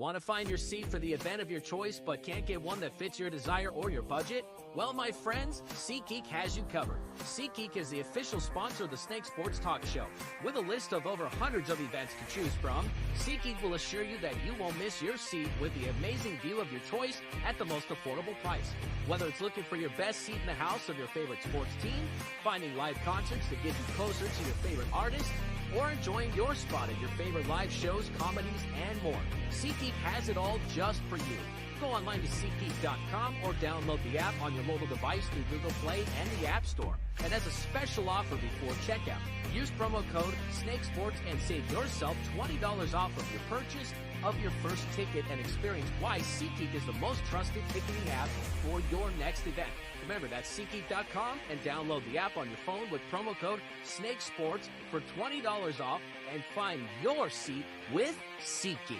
Want to find your seat for the event of your choice but can't get one that fits your desire or your budget? Well, my friends, SeatGeek has you covered. SeatGeek is the official sponsor of the Snake Sports Talk Show. With a list of over hundreds of events to choose from, SeatGeek will assure you that you won't miss your seat with the amazing view of your choice at the most affordable price. Whether it's looking for your best seat in the house of your favorite sports team, finding live concerts to get you closer to your favorite artist, or enjoying your spot at your favorite live shows, comedies, and more, SeatGeek has it all just for you. Go online to SeatGeek.com or download the app on your mobile device through Google Play and the App Store. And as a special offer before checkout, use promo code SNAKESPORTS and save yourself $20 off of your purchase of your first ticket and experience why SeatGeek is the most trusted ticketing app for your next event. Remember, that's SeatGeek.com and download the app on your phone with promo code SNAKESPORTS for $20 off and find your seat with SeatGeek.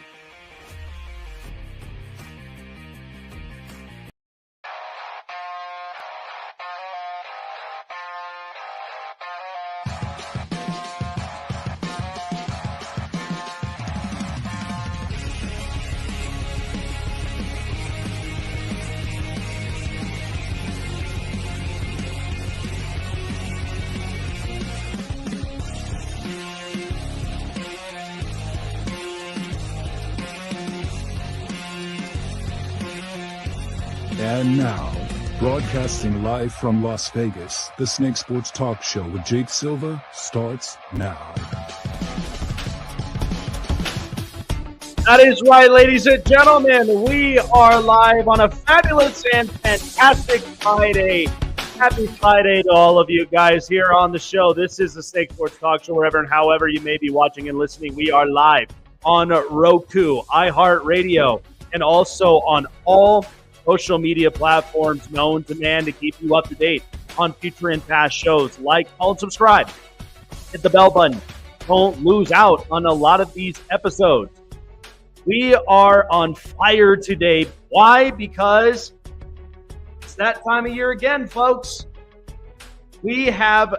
And now, broadcasting live from Las Vegas, the Snake Sports Talk Show with Jake Silva starts now. That is right, ladies and gentlemen. We are live on a fabulous and fantastic Friday. Happy Friday to all of you guys here on the show. This is the Snake Sports Talk Show, wherever and however you may be watching and listening. We are live on Roku, iHeartRadio, and also on all social media platforms known to man to keep you up to date on future and past shows. Like, follow, and subscribe. Hit the bell button. Don't lose out on a lot of these episodes. We are on fire today. Why? Because it's that time of year again, folks. We have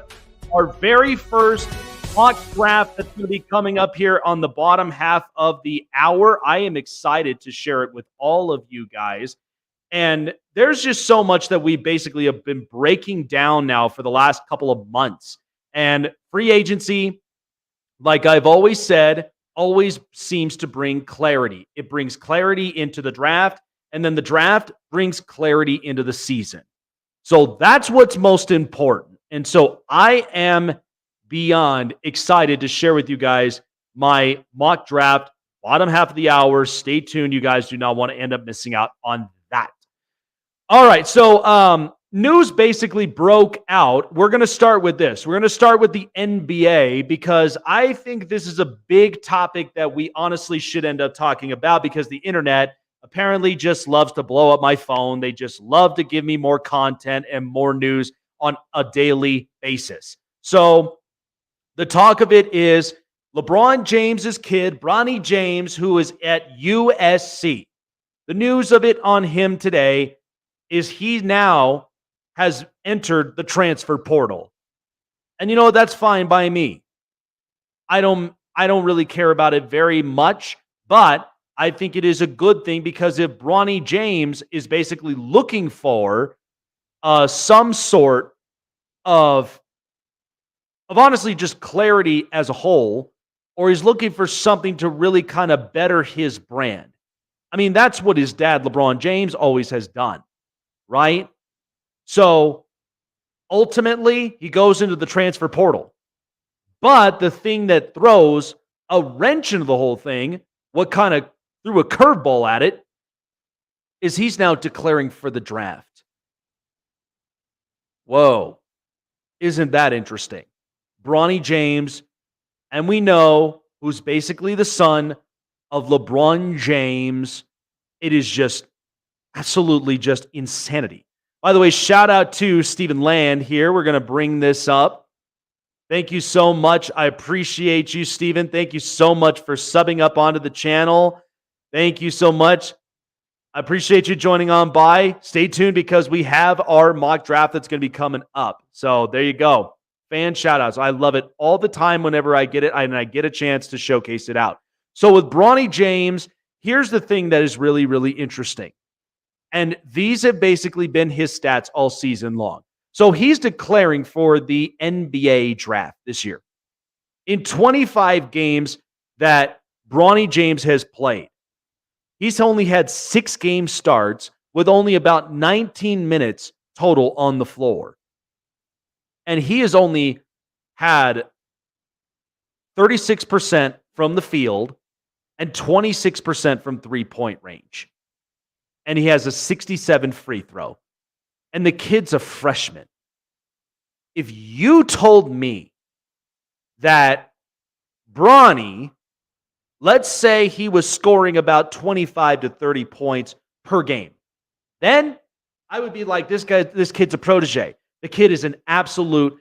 our very first mock draft that's going to be coming up here on the bottom half of the hour. I am excited to share it with all of you guys. And there's just so much that we basically have been breaking down now for the last couple of months. And free agency, like I've always said, always seems to bring clarity. It brings clarity into the draft, and then the draft brings clarity into the season. So that's what's most important. And so I am beyond excited to share with you guys my mock draft, bottom half of the hour. Stay tuned. You guys do not want to end up missing out on that. All right, so news basically broke out. We're going to start with this. We're going to start with the NBA because I think this is a big topic that we honestly should end up talking about because the internet apparently just loves to blow up my phone. They just love to give me more content and more news on a daily basis. So the talk of it is LeBron James's kid, Bronny James, who is at USC. The news of it on him today is he now has entered the transfer portal. And you know, that's fine by me. I don't really care about it very much, but I think it is a good thing because if Bronny James is basically looking for some sort of honestly just clarity as a whole, or he's looking for something to really kind of better his brand. I mean, that's what his dad, LeBron James, always has done. Right? So ultimately, he goes into the transfer portal. But the thing that throws a wrench into the whole thing, what kind of threw a curveball at it, is he's now declaring for the draft. Whoa. Isn't that interesting? Bronny James, and we know who's basically the son of LeBron James. It is just absolutely just insanity. By the way, shout out to Stephen Land here. We're going to bring this up. Thank you so much. I appreciate you, Stephen. Thank you so much for subbing up onto the channel. Thank you so much. I appreciate you joining on by. Stay tuned because we have our mock draft that's going to be coming up. So there you go. Fan shout outs. I love it all the time whenever I get it and I get a chance to showcase it out. So with Bronny James, here's the thing that is really, really interesting. And these have basically been his stats all season long. So he's declaring for the NBA draft this year. In 25 games that Bronny James has played, he's only had 6 game starts with only about 19 minutes total on the floor. And he has only had 36% from the field and 26% from three-point range. And he has a 67 free throw. And the kid's a freshman. If you told me that Bronny, let's say he was scoring about 25 to 30 points per game, then I would be like, this kid's a protege. The kid is an absolute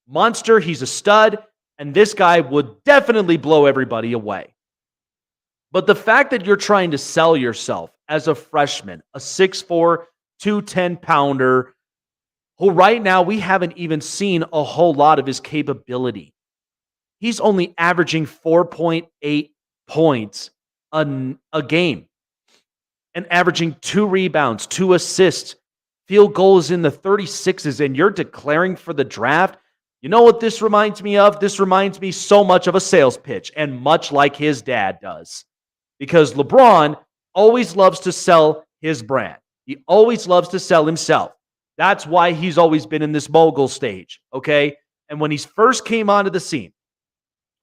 monster. He's a stud. And this guy would definitely blow everybody away. But the fact that you're trying to sell yourself as a freshman, a 6'4", 210-pounder, who right now we haven't even seen a whole lot of his capability. He's only averaging 4.8 points a game and averaging 2 rebounds, 2 assists, field goals in the 36s, and you're declaring for the draft. You know what this reminds me of? This reminds me so much of a sales pitch, and much like his dad does. Because LeBron always loves to sell his brand. He always loves to sell himself. That's why he's always been in this mogul stage, okay? And when he first came onto the scene,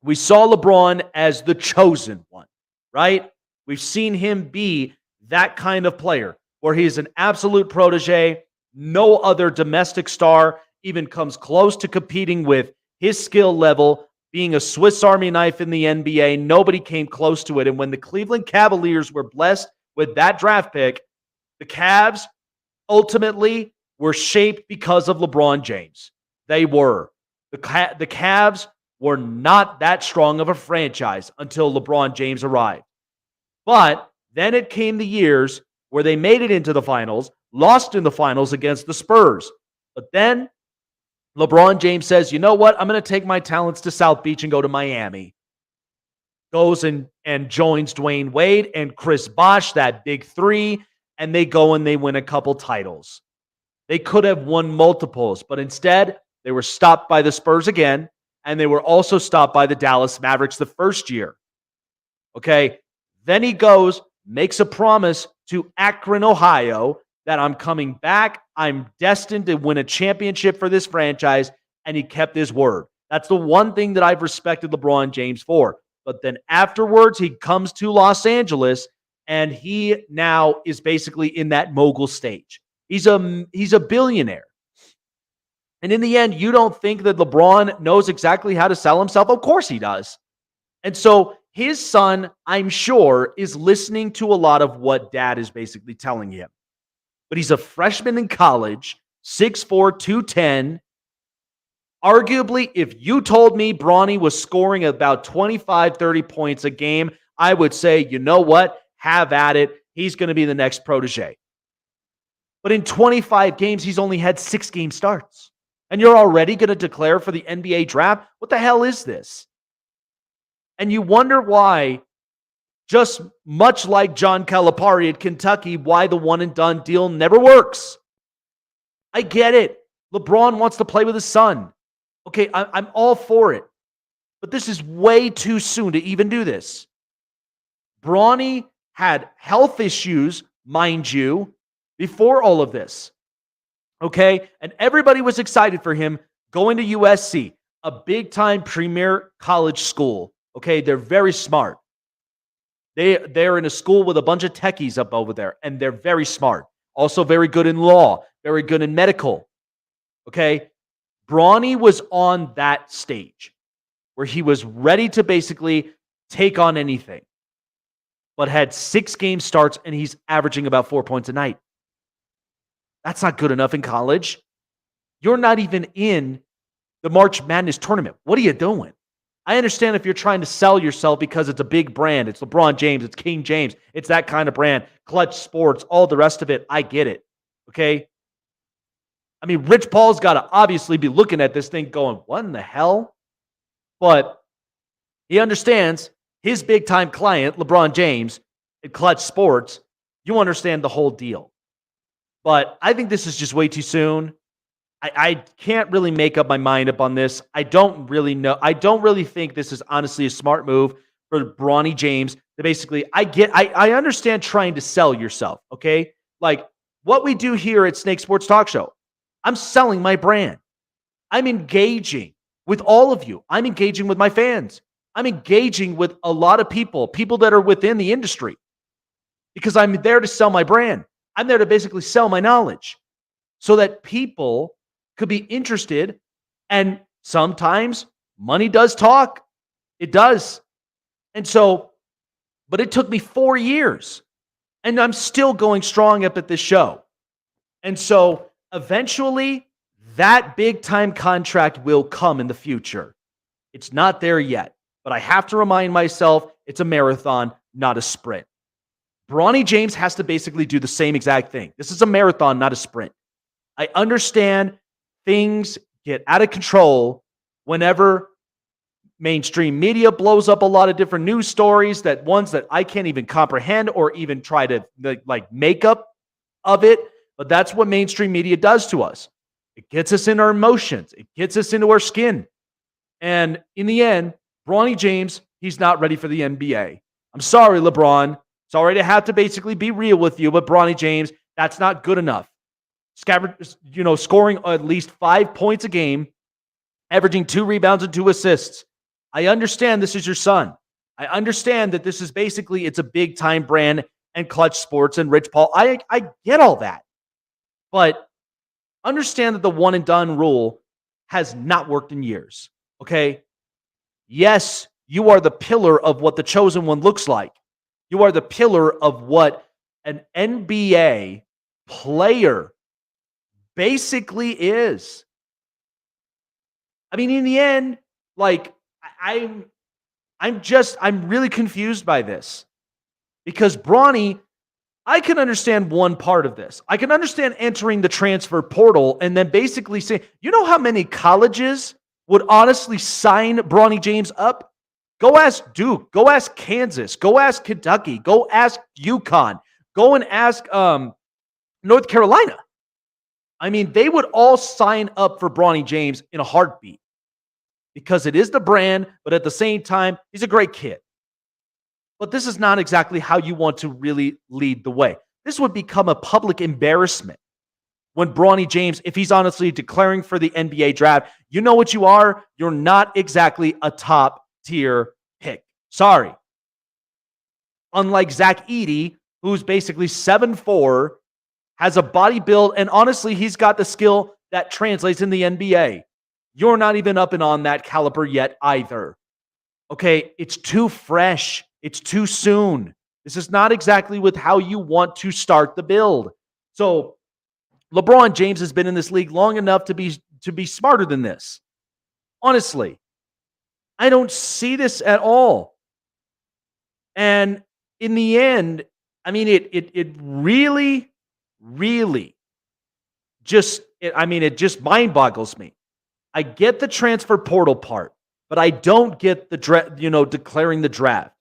we saw LeBron as the chosen one, right? We've seen him be that kind of player where he's an absolute protege. No other domestic star even comes close to competing with his skill level, being a Swiss Army knife in the NBA. Nobody came close to it. And when the Cleveland Cavaliers were blessed with that draft pick, the Cavs ultimately were shaped because of LeBron James. They were. The Cavs were not that strong of a franchise until LeBron James arrived. But then it came the years where they made it into the finals, lost in the finals against the Spurs. But then LeBron James says, you know what? I'm going to take my talents to South Beach and go to Miami. Goes and joins Dwayne Wade and Chris Bosh, that big three, and they go and they win a couple titles. They could have won multiples, but instead they were stopped by the Spurs again, and they were also stopped by the Dallas Mavericks the first year. Okay, then he goes, makes a promise to Akron, Ohio, that I'm coming back. I'm destined to win a championship for this franchise, and he kept his word. That's the one thing that I've respected LeBron James for. But then afterwards, he comes to Los Angeles, and he now is basically in that mogul stage. He's a billionaire. And in the end, you don't think that LeBron knows exactly how to sell himself? Of course he does. And so his son, I'm sure, is listening to a lot of what dad is basically telling him. But he's a freshman in college, 6'4", 210. Arguably, if you told me Bronny was scoring about 25, 30 points a game, I would say, you know what? Have at it. He's going to be the next protege. But in 25 games, he's only had 6 game starts. And you're already going to declare for the NBA draft? What the hell is this? And you wonder why, just much like John Calipari at Kentucky, why the one-and-done deal never works. I get it. LeBron wants to play with his son. Okay, I'm all for it. But this is way too soon to even do this. Bronny had health issues, mind you, before all of this. Okay? And everybody was excited for him going to USC, a big-time premier college school. Okay? They're very smart. They're in a school with a bunch of techies up over there, and they're very smart. Also very good in law, very good in medical. Okay? Bronny was on that stage where he was ready to basically take on anything, but had 6 game starts, and he's averaging about 4 points a night. That's not good enough in college. You're not even in the March Madness tournament. What are you doing? I understand if you're trying to sell yourself because it's a big brand. It's LeBron James. It's King James. It's that kind of brand. Clutch Sports, all the rest of it. I get it. Okay? I mean, Rich Paul's got to obviously be looking at this thing going, what in the hell? But he understands his big-time client, LeBron James, at Clutch Sports, you understand the whole deal. But I think this is just way too soon. I can't really make up my mind up on this. I don't really know. I don't really think this is honestly a smart move for Bronny James to basically, I understand trying to sell yourself, okay? Like what we do here at Snake Sports Talk Show, I'm selling my brand. I'm engaging with all of you. I'm engaging with my fans. I'm engaging with a lot of people that are within the industry because I'm there to sell my brand. I'm there to basically sell my knowledge so that people could be interested. And sometimes money does talk. It does. And so, but it took me 4 years and I'm still going strong up at this show. And so eventually that big time contract will come in the future. It's not there yet, but I have to remind myself it's a marathon, not a sprint. Bronny James has to basically do the same exact thing. This is a marathon, not a sprint. I understand things get out of control whenever mainstream media blows up a lot of different news stories, that ones that I can't even comprehend or even try to like make up of it. But that's what mainstream media does to us. It gets us in our emotions. It gets us into our skin. And in the end, Bronny James, he's not ready for the NBA. I'm sorry, LeBron. Sorry to have to basically be real with you, but Bronny James, that's not good enough. Scoring at least 5 points a game, averaging 2 rebounds and 2 assists. I understand this is your son. I understand that this is basically, it's a big time brand and Clutch Sports and Rich Paul. I get all that. But understand that the one and done rule has not worked in years. Okay? Yes, you are the pillar of what the chosen one looks like. You are the pillar of what an NBA player basically is. I mean, in the end, like I'm really confused by this because Bronny, I can understand one part of this. I can understand entering the transfer portal and then basically say, you know how many colleges would honestly sign Bronny James up? Go ask Duke. Go ask Kansas. Go ask Kentucky. Go ask UConn. Go and ask North Carolina. I mean, they would all sign up for Bronny James in a heartbeat because it is the brand, but at the same time, he's a great kid. But this is not exactly how you want to really lead the way. This would become a public embarrassment when Bronny James, if he's honestly declaring for the NBA draft, you know what you are? You're not exactly a top tier pick. Sorry. Unlike Zach Edey, who's basically 7'4", has a body build, and honestly, he's got the skill that translates in the NBA. You're not even up and on that caliber yet either. Okay, it's too fresh. It's too soon. This is not exactly with how you want to start the build. So LeBron James has been in this league long enough to be smarter than this. Honestly, I don't see this at all. And in the end, I mean, it really, really just, it just mind boggles me. I get the transfer portal part, but I don't get the declaring the draft.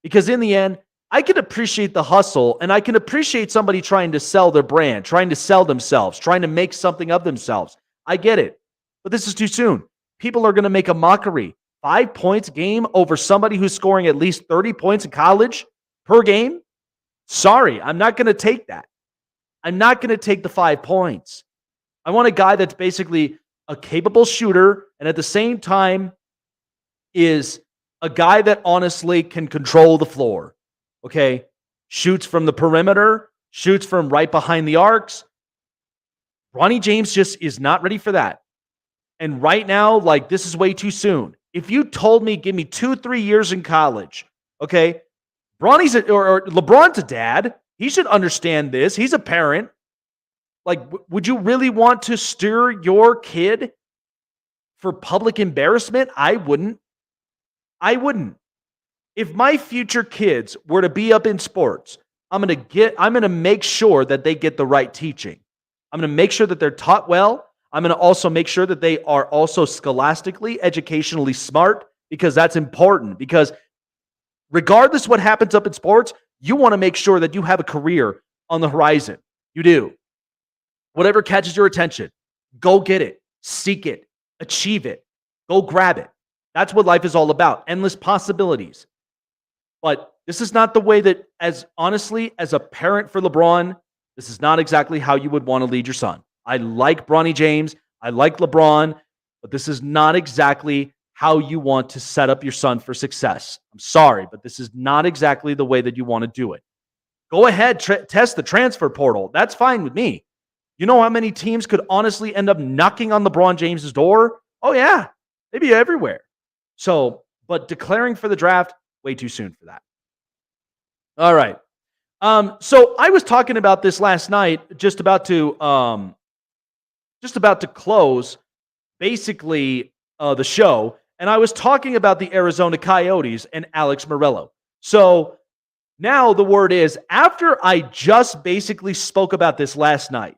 Because in the end, I can appreciate the hustle and I can appreciate somebody trying to sell their brand, trying to sell themselves, trying to make something of themselves. I get it. But this is too soon. People are going to make a mockery. 5 points a game over somebody who's scoring at least 30 points in college per game? Sorry, I'm not going to take that. I'm not going to take the 5 points. I want a guy that's basically a capable shooter and at the same time is a guy that honestly can control the floor. Okay? Shoots from the perimeter, shoots from right behind the arcs. Bronny James just is not ready for that. And right now, like, this is way too soon. If you told me, give me 2-3 years in college, okay, or LeBron's a dad. He should understand this. He's a parent. Like, would you really want to steer your kid for public embarrassment? I wouldn't. If my future kids were to be up in sports, I'm going to make sure that they get the right teaching. I'm going to make sure that they're taught well. I'm going to also make sure that they are also scholastically, educationally smart, because that's important. Because regardless what happens up in sports, You want to make sure that you have a career on the horizon. You do. Whatever catches your attention, go get it, seek it, achieve it, go grab it. That's what life is all about. Endless possibilities. But this is not the way that, as honestly, as a parent for LeBron, this is not exactly how you would want to lead your son. I like Bronny James. I like LeBron, but this is not exactly how you want to set up your son for success. I'm sorry, but this is not exactly the way that you want to do it. Go ahead, test the transfer portal. That's fine with me. You know how many teams could honestly end up knocking on LeBron James's door? Oh, yeah. Maybe everywhere. So, but declaring for the draft, way too soon for that. All right. So I was talking about this last night, just about to close basically the show, and I was talking about the Arizona Coyotes and Alex Morello. So now the word is, after I just basically spoke about this last night,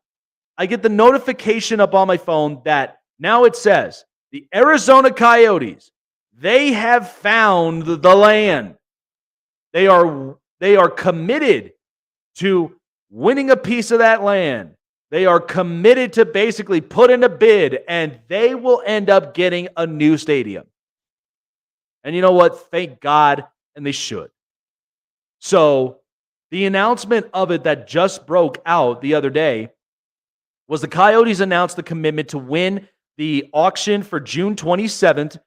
I get the notification up on my phone that now it says the Arizona Coyotes, they have found the land. They are committed to winning a piece of that land. They are committed to basically put in a bid, and they will end up getting a new stadium. And you know what? Thank God, and they should. So the announcement of it that just broke out the other day was the Coyotes announced the commitment to win the auction for June 27th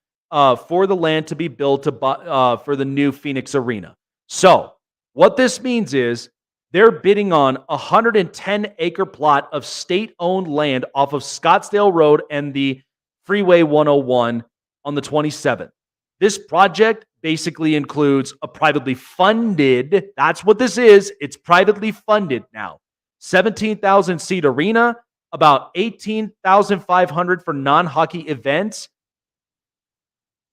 for the land to be built for the new Phoenix Arena. So what this means is they're bidding on a 110-acre plot of state-owned land off of Scottsdale Road and the Freeway 101 on the 27th. This project basically includes a privately funded, that's what this is, it's privately funded now, 17,000-seat arena, about 18,500 for non-hockey events,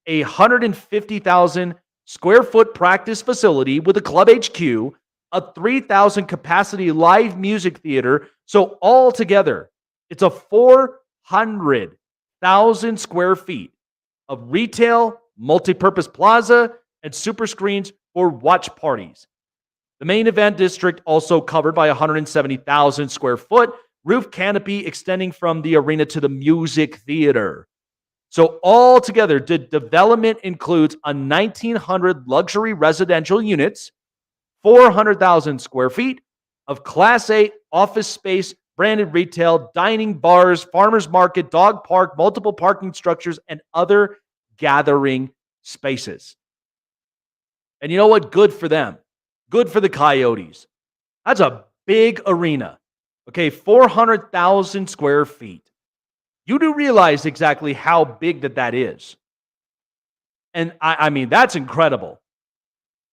a 150,000 square foot practice facility with a club HQ, a 3,000 capacity live music theater. So altogether, it's a 400,000 square feet of retail, multi-purpose plaza, and super screens for watch parties. The main event district also covered by 170,000 square foot roof canopy extending from the arena to the music theater. So altogether, the development includes a 1,900 luxury residential units, 400,000 square feet of Class A office space, branded retail, dining, bars, farmers market, dog park, multiple parking structures, and other gathering spaces. And you know what? Good for them. Good for the Coyotes. That's a big arena. Okay, 400,000 square feet. You do realize exactly how big that is. And I mean, that's incredible.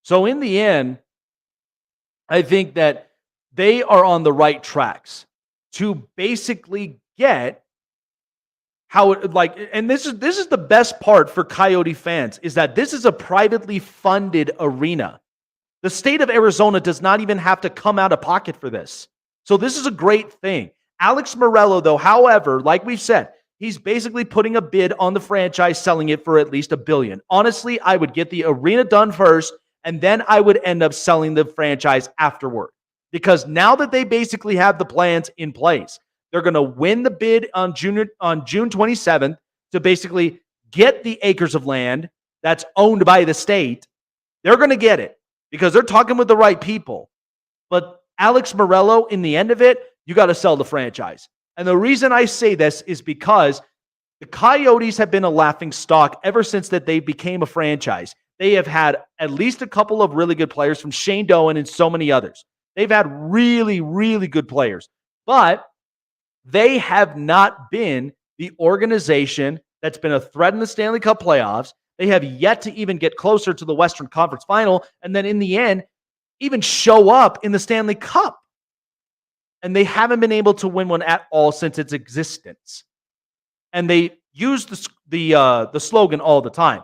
So in the end, I think that they are on the right tracks to basically get how it, like, and this is the best part for Coyote fans, is that this is a privately funded arena. The state of Arizona does not even have to come out of pocket for this. So this is a great thing. Alex Morello, though, however, like we've said, he's basically putting a bid on the franchise, selling it for at least $1 billion. Honestly, I would get the arena done first, and then I would end up selling the franchise afterward. Because now that they basically have the plans in place, they're going to win the bid on June 27th to basically get the acres of land that's owned by the state. They're going to get it because they're talking with the right people. But Alex Morello, in the end of it, you got to sell the franchise. And the reason I say this is because the Coyotes have been a laughing stock ever since that they became a franchise. They have had at least a couple of really good players, from Shane Doan and so many others. They've had really, really good players. But they have not been the organization that's been a threat in the Stanley Cup playoffs. They have yet to even get closer to the Western Conference Final. And then in the end, even show up in the Stanley Cup. And they haven't been able to win one at all since its existence. And they use the slogan all the time.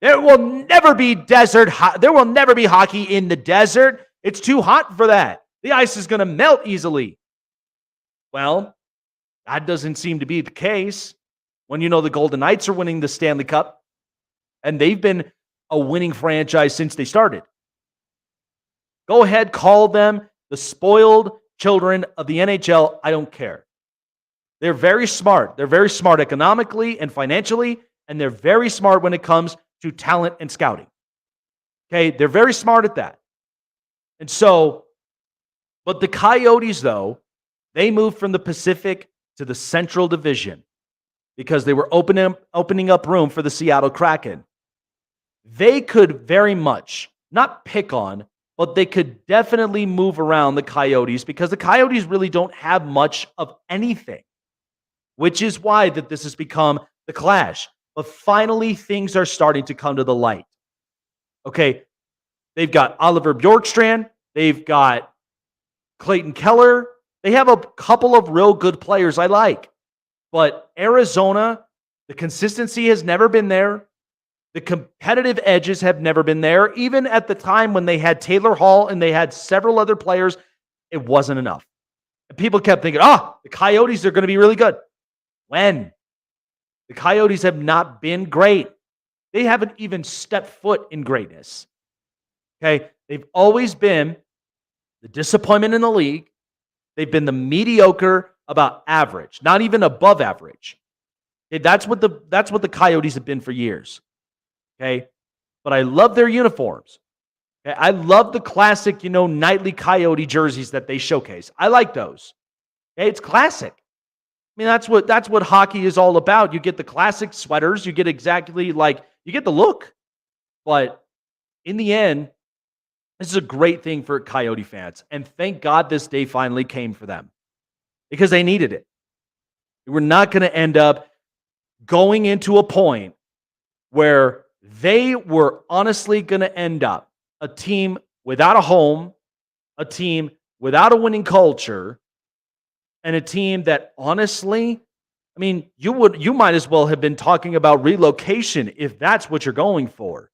There will never be there will never be hockey in the desert. It's too hot for that. The ice is going to melt easily. Well, that doesn't seem to be the case when you know the Golden Knights are winning the Stanley Cup, and they've been a winning franchise since they started. Go ahead, call them the spoiled children of the NHL. I don't care. They're very smart. They're very smart economically and financially, and they're very smart when it comes to talent and scouting. Okay, they're very smart at that. And so, but the Coyotes, though, they moved from the Pacific to the Central Division because they were opening up room for the Seattle Kraken. They could very much not pick on, but they could definitely move around the Coyotes because the Coyotes really don't have much of anything, which is why that this has become the clash. But finally, things are starting to come to the light. Okay, they've got Oliver Bjorkstrand. They've got Clayton Keller. They have a couple of real good players I like. But Arizona, the consistency has never been there. The competitive edges have never been there. Even at the time when they had Taylor Hall and they had several other players, it wasn't enough. And people kept thinking, the Coyotes are going to be really good. When? The Coyotes have not been great. They haven't even stepped foot in greatness. Okay? They've always been the disappointment in the league. They've been the mediocre, about average, not even above average. Okay? That's what the Coyotes have been for years. Okay? But I love their uniforms. Okay? I love the classic, nightly Coyote jerseys that they showcase. I like those. Okay? It's classic. I mean, that's what hockey is all about. You get the classic sweaters. You get exactly you get the look. But in the end, this is a great thing for Coyote fans. And thank God this day finally came for them because they needed it. We're not going to end up going into a point where they were honestly going to end up a team without a home, a team without a winning culture, and a team that honestly, I mean, you might as well have been talking about relocation if that's what you're going for.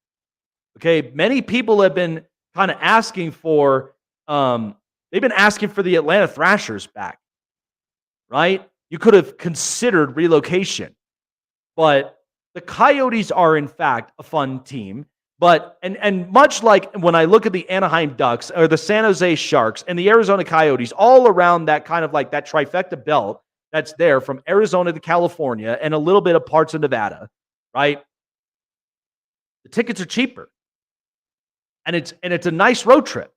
Okay, many people have been kind of asking for, they've been asking for the Atlanta Thrashers back, right? You could have considered relocation, but the Coyotes are in fact a fun team. But and much like when I look at the Anaheim Ducks or the San Jose Sharks and the Arizona Coyotes, all around that kind of like that trifecta belt that's there from Arizona to California and a little bit of parts of Nevada, right? The tickets are cheaper. And it's a nice road trip.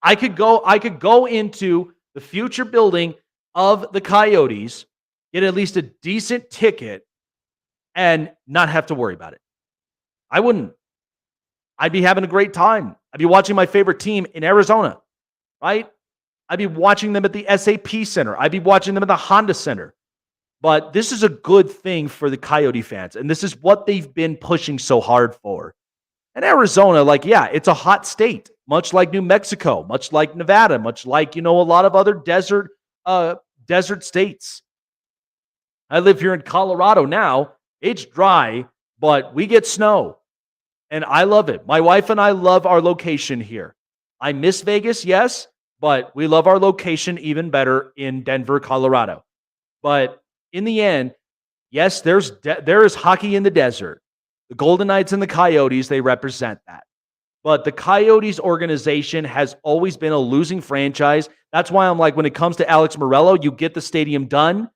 I could go into the future building of the Coyotes, get at least a decent ticket, and not have to worry about it. I wouldn't. I'd be having a great time. I'd be watching my favorite team in Arizona, right? I'd be watching them at the SAP Center. I'd be watching them at the Honda Center. But this is a good thing for the Coyote fans, and this is what they've been pushing so hard for. And Arizona, it's a hot state, much like New Mexico, much like Nevada, much like, a lot of other desert states. I live here in Colorado now. It's dry, but we get snow. And I love it. My wife and I love our location here. I miss Vegas, yes, but we love our location even better in Denver, Colorado. But in the end, yes, there is hockey in the desert. The Golden Knights and the Coyotes, they represent that. But the Coyotes organization has always been a losing franchise. That's why I'm like, when it comes to Alex Morello, you get the stadium done,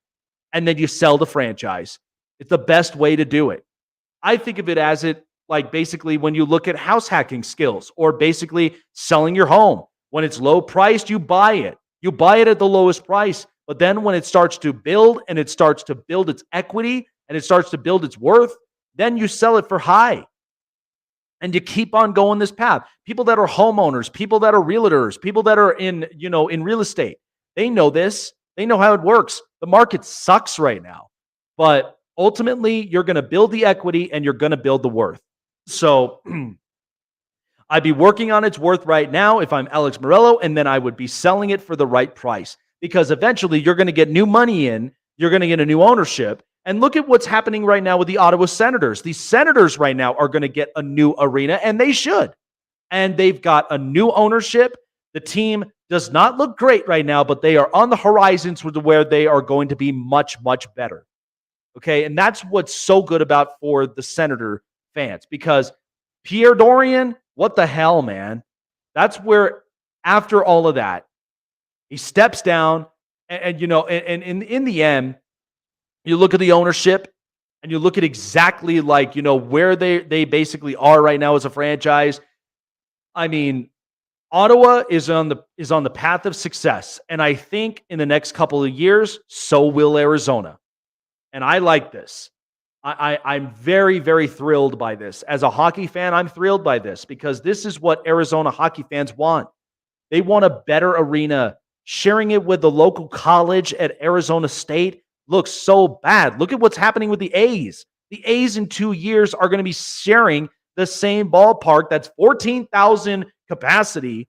and then you sell the franchise. It's the best way to do it. I think of it as basically when you look at house hacking skills or basically selling your home. When it's low priced, you buy it. You buy it at the lowest price. But then when it starts to build and it starts to build its equity and it starts to build its worth, then you sell it for high. And you keep on going this path. People that are homeowners, people that are realtors, people that are in real estate, they know this. They know how it works. The market sucks right now. But ultimately, you're going to build the equity and you're going to build the worth. So I'd be working on its worth right now if I'm Alex Morello, and then I would be selling it for the right price. Because eventually you're going to get new money in, you're going to get a new ownership. And look at what's happening right now with the Ottawa Senators. These Senators right now are going to get a new arena, and they should. And they've got a new ownership. The team does not look great right now, but they are on the horizons to where they are going to be much, much better. Okay, and that's what's so good about for the Senator fans, because Pierre Dorian, what the hell, man? That's where after all of that, he steps down, and in the end, you look at the ownership, and you look at exactly where they basically are right now as a franchise. I mean, Ottawa is on the path of success, and I think in the next couple of years, so will Arizona. And I like this. I'm very, very thrilled by this. As a hockey fan, I'm thrilled by this because this is what Arizona hockey fans want. They want a better arena. Sharing it with the local college at Arizona State looks so bad. Look at what's happening with the A's. The A's in 2 years are going to be sharing the same ballpark that's 14,000 capacity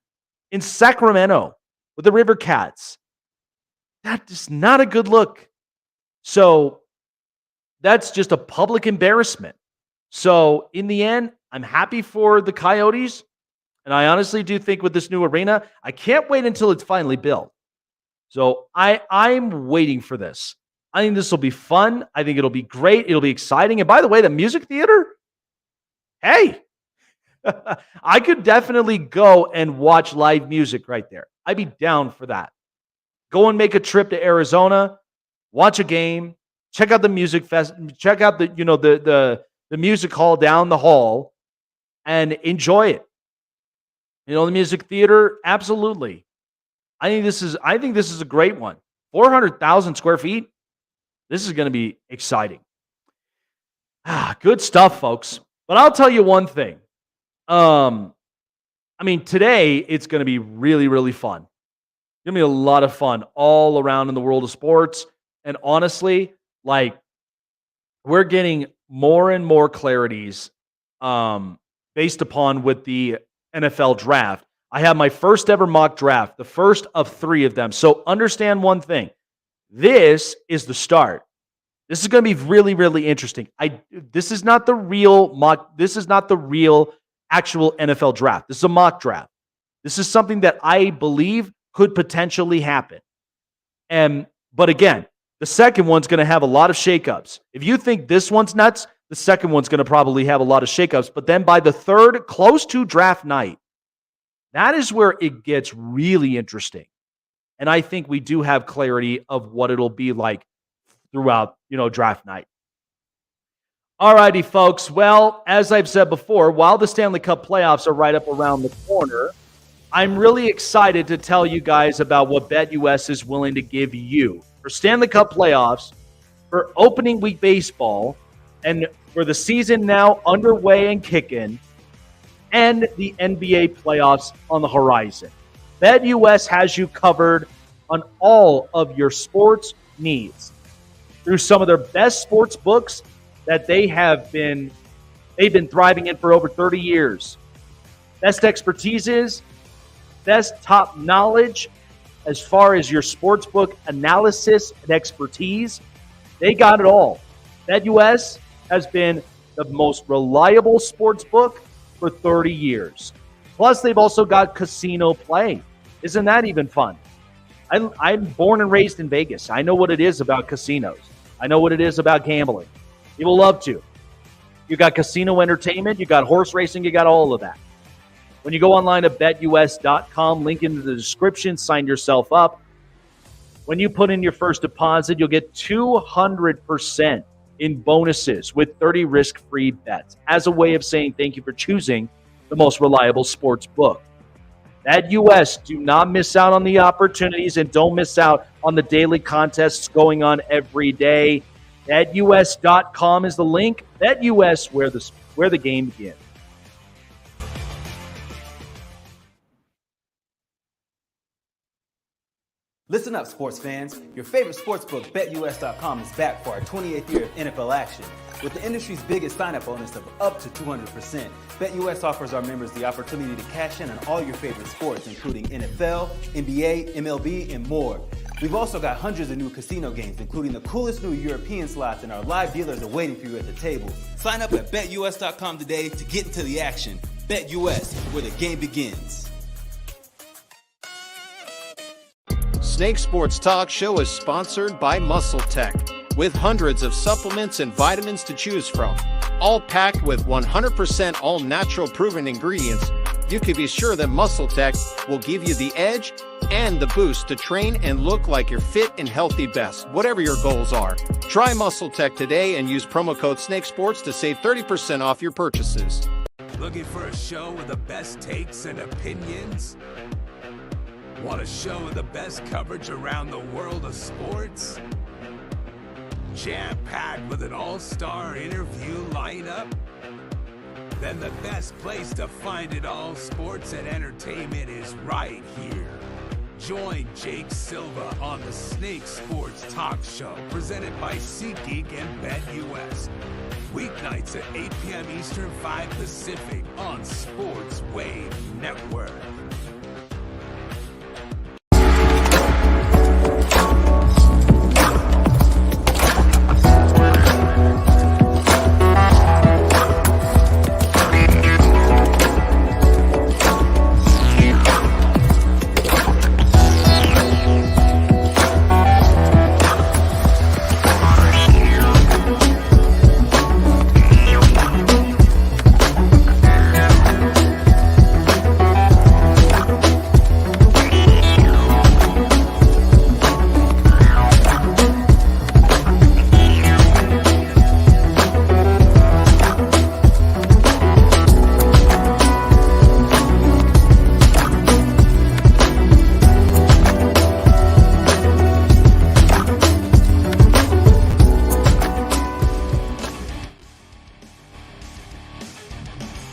in Sacramento with the River Cats. That is not a good look. So that's just a public embarrassment. So in the end, I'm happy for the Coyotes. And I honestly do think with this new arena, I can't wait until it's finally built. So I'm waiting for this. I think this will be fun. I think it'll be great. It'll be exciting. And by the way, the music theater, hey, I could definitely go and watch live music right there. I'd be down for that. Go and make a trip to Arizona, watch a game, check out the music fest, check out the music hall down the hall, and enjoy it. The music theater, absolutely. I think this is a great one. 400,000 square feet. This is going to be exciting. Good stuff, folks. But I'll tell you one thing. Today it's going to be really, really fun. It's going to be a lot of fun all around in the world of sports. And honestly, we're getting more and more clarities based upon with the NFL draft. I have my first ever mock draft, the first of 3 of them. So understand one thing. This is the start. This is going to be really, really interesting. This is not the real mock. This is not the real actual NFL draft. This is a mock draft. This is something that I believe could potentially happen. But again, the second one's going to have a lot of shakeups. If you think this one's nuts, the second one's going to probably have a lot of shakeups. But then by the third, close to draft night, that is where it gets really interesting. And I think we do have clarity of what it'll be like throughout, draft night. All righty, folks. Well, as I've said before, while the Stanley Cup playoffs are right up around the corner, I'm really excited to tell you guys about what BetUS is willing to give you for Stanley Cup playoffs, for opening week baseball, and for the season now underway and kicking, and the NBA playoffs on the horizon. BetUS has you covered on all of your sports needs through some of their best sports books that they've been thriving in for over 30 years. Best expertises, best top knowledge as far as your sportsbook analysis and expertise. They got it all. BetUS has been the most reliable sports book for 30 years. Plus, they've also got casino play. Isn't that even fun? I'm born and raised in Vegas. I know what it is about casinos. I know what it is about gambling. People love to. You got casino entertainment, you got horse racing, you got all of that. When you go online to BetUS.com, link in the description, sign yourself up. When you put in your first deposit, you'll get 200% in bonuses with 30 risk-free bets as a way of saying thank you for choosing the most reliable sports book. BetUS, do not miss out on the opportunities and don't miss out on the daily contests going on every day. BetUS.com is the link. BetUS, where the game begins. Listen up, sports fans. Your favorite sportsbook, BetUS.com, is back for our 28th year of NFL action. With the industry's biggest sign-up bonus of up to 200%, BetUS offers our members the opportunity to cash in on all your favorite sports, including NFL, NBA, MLB, and more. We've also got hundreds of new casino games, including the coolest new European slots, and our live dealers are waiting for you at the table. Sign up at BetUS.com today to get into the action. BetUS, where the game begins. Snake Sports Talk Show is sponsored by Muscle Tech, with hundreds of supplements and vitamins to choose from, all packed with 100% all-natural proven ingredients you can be sure that Muscle Tech will give you the edge and the boost to train and look like your fit and healthy best, whatever your goals are. Try Muscle Tech today and use promo code SNAKESPORTS to save 30% off your purchases. Looking for a show with the best takes and opinions? Want a show with the best coverage around the world of sports? Jam-packed with an all-star interview lineup? Then the best place to find it all, sports and entertainment, is right here. Join Jake Silva on the Snake Sports Talk Show, presented by SeatGeek and BetUS. Weeknights at 8 p.m. Eastern, 5 Pacific on Sports Wave Network.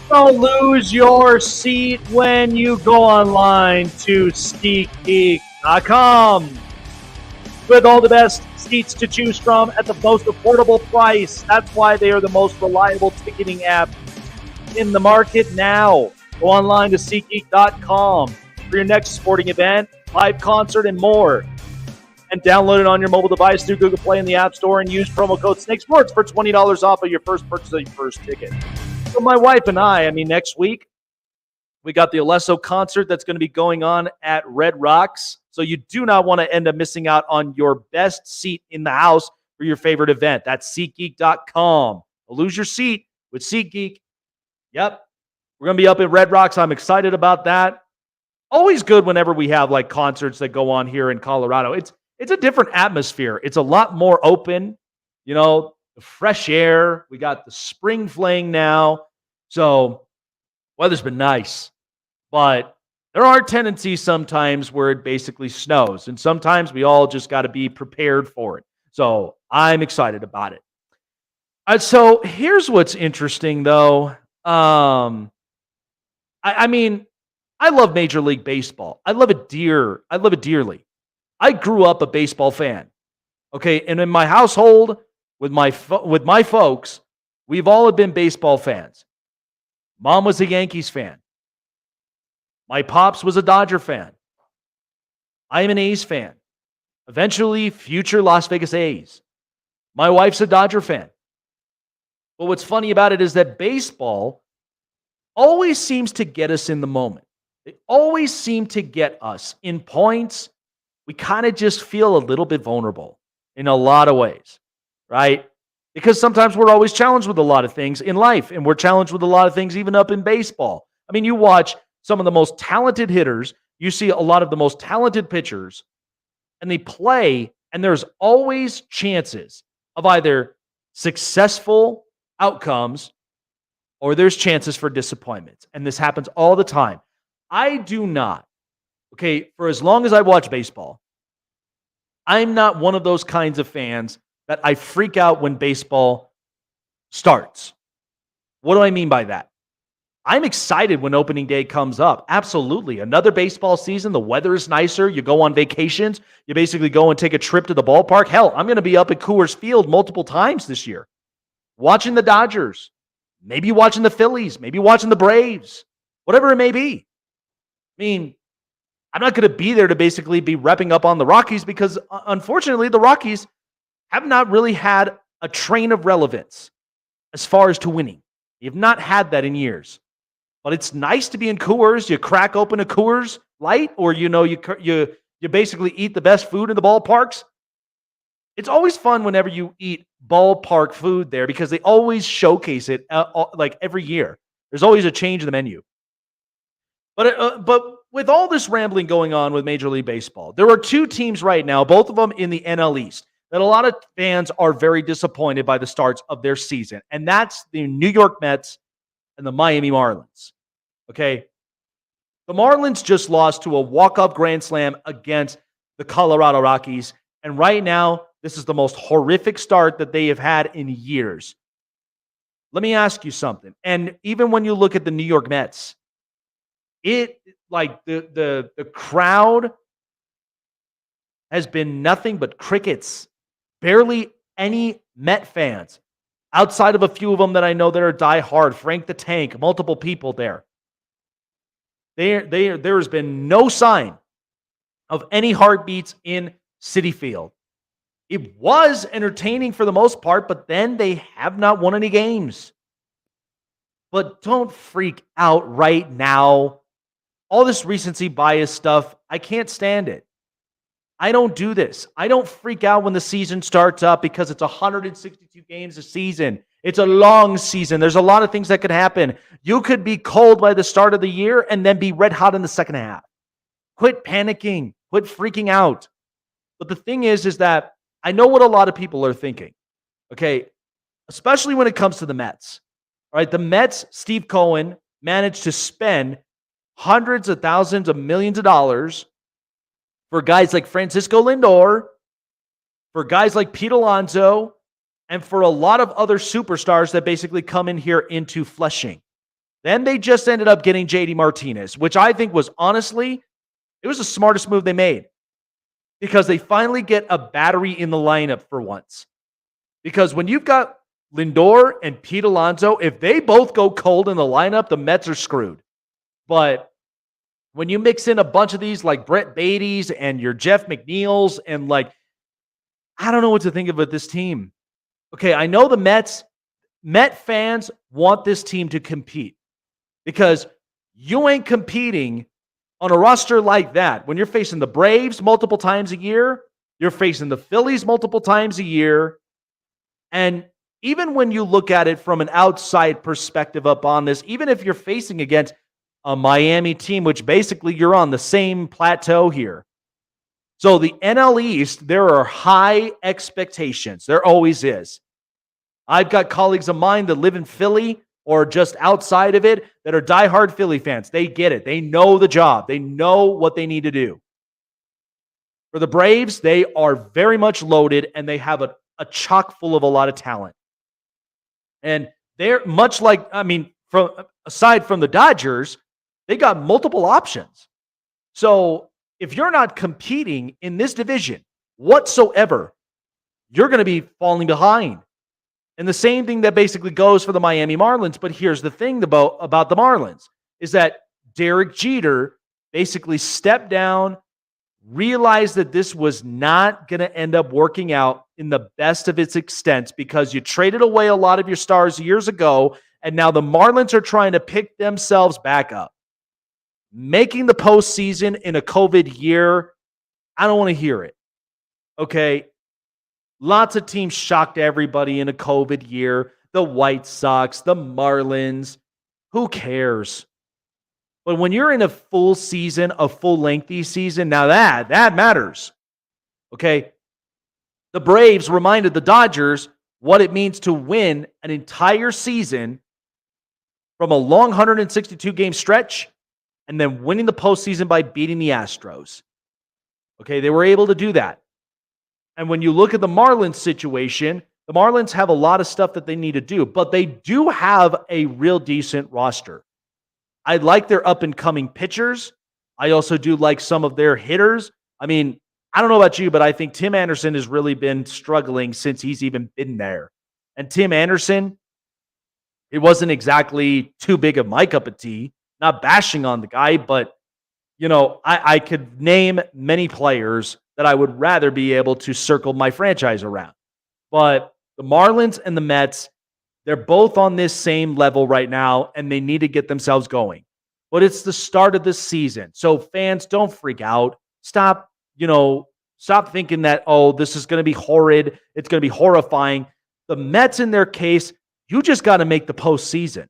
Don't lose your seat when you go online to SeatGeek.com. With all the best seats to choose from at the most affordable price. That's why they are the most reliable ticketing app in the market now. Go online to SeatGeek.com for your next sporting event, live concert, and more. And download it on your mobile device through Google Play in the App Store and use promo code SNAKESPORTS for $20 off of your first purchase of your first ticket. So my wife and I mean, next week, we got the Alesso concert that's going to be going on at Red Rocks. So you do not want to end up missing out on your best seat in the house for your favorite event. That's SeatGeek.com. Lose your seat with SeatGeek. Yep. We're going to be up at Red Rocks. I'm excited about that. Always good whenever we have like concerts that go on here in Colorado. It's a different atmosphere. It's a lot more open, you know, the fresh air. We got the spring fling now. So weather's been nice, but there are tendencies sometimes where it basically snows, and sometimes we all just got to be prepared for it. So I'm excited about it. So here's what's interesting, though. I mean, I love Major League Baseball. I love it dearly. I grew up a baseball fan. Okay, and in my household, with my folks, we've all been baseball fans. Mom was a Yankees fan. My pops was a Dodger fan. I am an A's fan. Eventually, future Las Vegas A's. My wife's a Dodger fan. But what's funny about it is that baseball always seems to get us in the moment. They always seem to get us in points. We kind of just feel a little bit vulnerable in a lot of ways, right? Because sometimes we're always challenged with a lot of things in life, and we're challenged with a lot of things even up in baseball. I mean, you watch some of the most talented hitters, you see a lot of the most talented pitchers, and they play, and there's always chances of either successful outcomes or there's chances for disappointments. And this happens all the time. I do not, for as long as I watch baseball, I'm not one of those kinds of fans that I freak out when baseball starts. What do I mean by that? I'm excited when opening day comes up. Absolutely. Another baseball season. The weather is nicer. You go on vacations. You basically go and take a trip to the ballpark. Hell, I'm going to be up at Coors Field multiple times this year, watching the Dodgers, maybe watching the Phillies, maybe watching the Braves, whatever it may be. I mean, I'm not going to be there to basically be repping up on the Rockies because, unfortunately, the Rockies have not really had a train of relevance as far as to winning. You've not had that in years. But it's nice to be in Coors. You crack open a Coors Light, or you basically eat the best food in the ballparks. It's always fun whenever you eat ballpark food there because they always showcase it like every year. There's always a change in the menu. But with all this rambling going on with Major League Baseball, there are two teams right now, both of them in the NL East, that a lot of fans are very disappointed by the starts of their season. And that's the New York Mets and the Miami Marlins. Okay. The Marlins just lost to a walk-up grand slam against the Colorado Rockies. And right now, this is the most horrific start that they have had in years. Let me ask you something. And even when you look at the New York Mets, the crowd has been nothing but crickets. Barely any Met fans, outside of a few of them that I know that are diehard. Frank the Tank, multiple people there. There has been no sign of any heartbeats in Citi Field. It was entertaining for the most part, but then they have not won any games. But don't freak out right now. All this recency bias stuff, I can't stand it. I don't do this. I don't freak out when the season starts up because it's 162 games a season. It's a long season. There's a lot of things that could happen. You could be cold by the start of the year and then be red hot in the second half. Quit panicking. Quit freaking out. But the thing is that I know what a lot of people are thinking. Okay, especially when it comes to the Mets. All right, the Mets, Steve Cohen, managed to spend hundreds of thousands of millions of dollars for guys like Francisco Lindor, for guys like Pete Alonso, and for a lot of other superstars that basically come in here into Flushing. Then they just ended up getting JD Martinez, which I think was honestly, it was the smartest move they made because they finally get a battery in the lineup for once. Because when you've got Lindor and Pete Alonso, if they both go cold in the lineup, the Mets are screwed. But when you mix in a bunch of these like Brett Beatty's and your Jeff McNeil's and I don't know what to think of with this team. Okay, I know the Met fans want this team to compete because you ain't competing on a roster like that. When you're facing the Braves multiple times a year, you're facing the Phillies multiple times a year. And even when you look at it from an outside perspective up on this, even if you're facing against a Miami team, which basically you're on the same plateau here. So the NL East, there are high expectations. There always is. I've got colleagues of mine that live in Philly or just outside of it that are diehard Philly fans. They get it. They know the job. They know what they need to do. For the Braves, they are very much loaded and they have a chock full of a lot of talent. And they're much like, aside from the Dodgers, they got multiple options. So if you're not competing in this division whatsoever, you're going to be falling behind. And the same thing that basically goes for the Miami Marlins. But here's the thing about the Marlins is that Derek Jeter basically stepped down, realized that this was not going to end up working out in the best of its extent because you traded away a lot of your stars years ago, and now the Marlins are trying to pick themselves back up. Making the postseason in a COVID year, I don't want to hear it. Okay? Lots of teams shocked everybody in a COVID year. The White Sox, the Marlins. Who cares? But when you're in a full season, a full lengthy season, now that matters. Okay? The Braves reminded the Dodgers what it means to win an entire season from a long 162-game stretch and then winning the postseason by beating the Astros. Okay, they were able to do that. And when you look at the Marlins situation, the Marlins have a lot of stuff that they need to do, but they do have a real decent roster. I like their up-and-coming pitchers. I also do like some of their hitters. I mean, I don't know about you, but I think Tim Anderson has really been struggling since he's even been there. And Tim Anderson, it wasn't exactly too big of my cup of tea. Not bashing on the guy, but, I could name many players that I would rather be able to circle my franchise around. But the Marlins and the Mets, they're both on this same level right now, and they need to get themselves going. But it's the start of the season. So fans, don't freak out. Stop thinking that, this is going to be horrid. It's going to be horrifying. The Mets, in their case, you just got to make the postseason.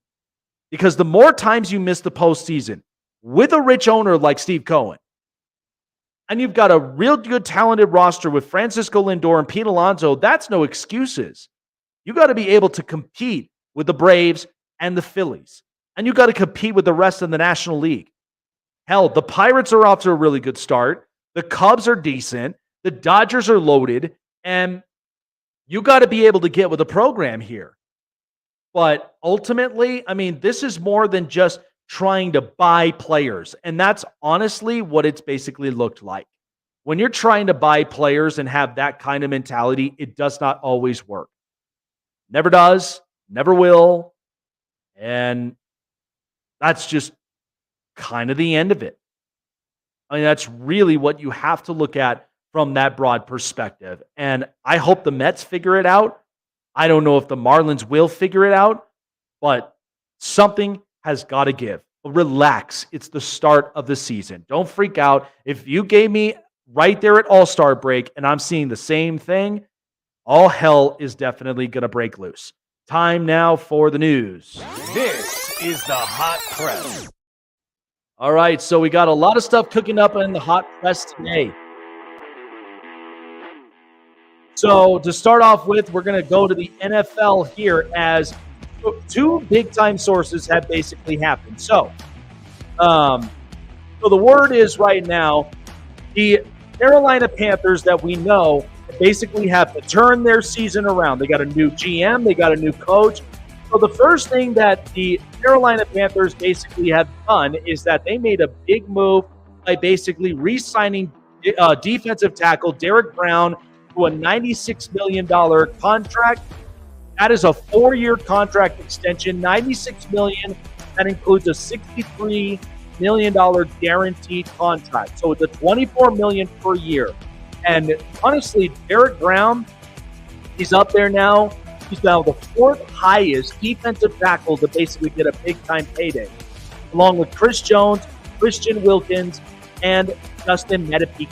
Because the more times you miss the postseason, with a rich owner like Steve Cohen, and you've got a real good talented roster with Francisco Lindor and Pete Alonso, that's no excuses. You got to be able to compete with the Braves and the Phillies. And you got to compete with the rest of the National League. Hell, the Pirates are off to a really good start. The Cubs are decent. The Dodgers are loaded. And you got to be able to get with the program here. But ultimately, I mean, this is more than just trying to buy players. And that's honestly what it's basically looked like. When you're trying to buy players and have that kind of mentality, it does not always work. Never does, never will. And that's just kind of the end of it. I mean, that's really what you have to look at from that broad perspective. And I hope the Mets figure it out. I don't know if the Marlins will figure it out, but something has got to give. Relax. It's the start of the season. Don't freak out. If you gave me right there at All-Star break and I'm seeing the same thing, all hell is definitely going to break loose. Time now for the news. This is the Hot Press. All right, so we got a lot of stuff cooking up in the Hot Press today. So to start off with, we're going to go to the NFL here as two big-time sources have basically happened. So the word is right now, the Carolina Panthers that we know basically have to turn their season around. They got a new GM. They got a new coach. So the first thing that the Carolina Panthers basically have done is that they made a big move by basically re-signing defensive tackle Derek Brown to a $96 million contract. That is a 4-year contract extension, $96 million. That includes a $63 million guaranteed contract. So it's a $24 million per year. And honestly, Derek Brown, he's up there now. He's now the 4th highest defensive tackle to basically get a big-time payday, along with Chris Jones, Christian Wilkins, and Justin Metapico.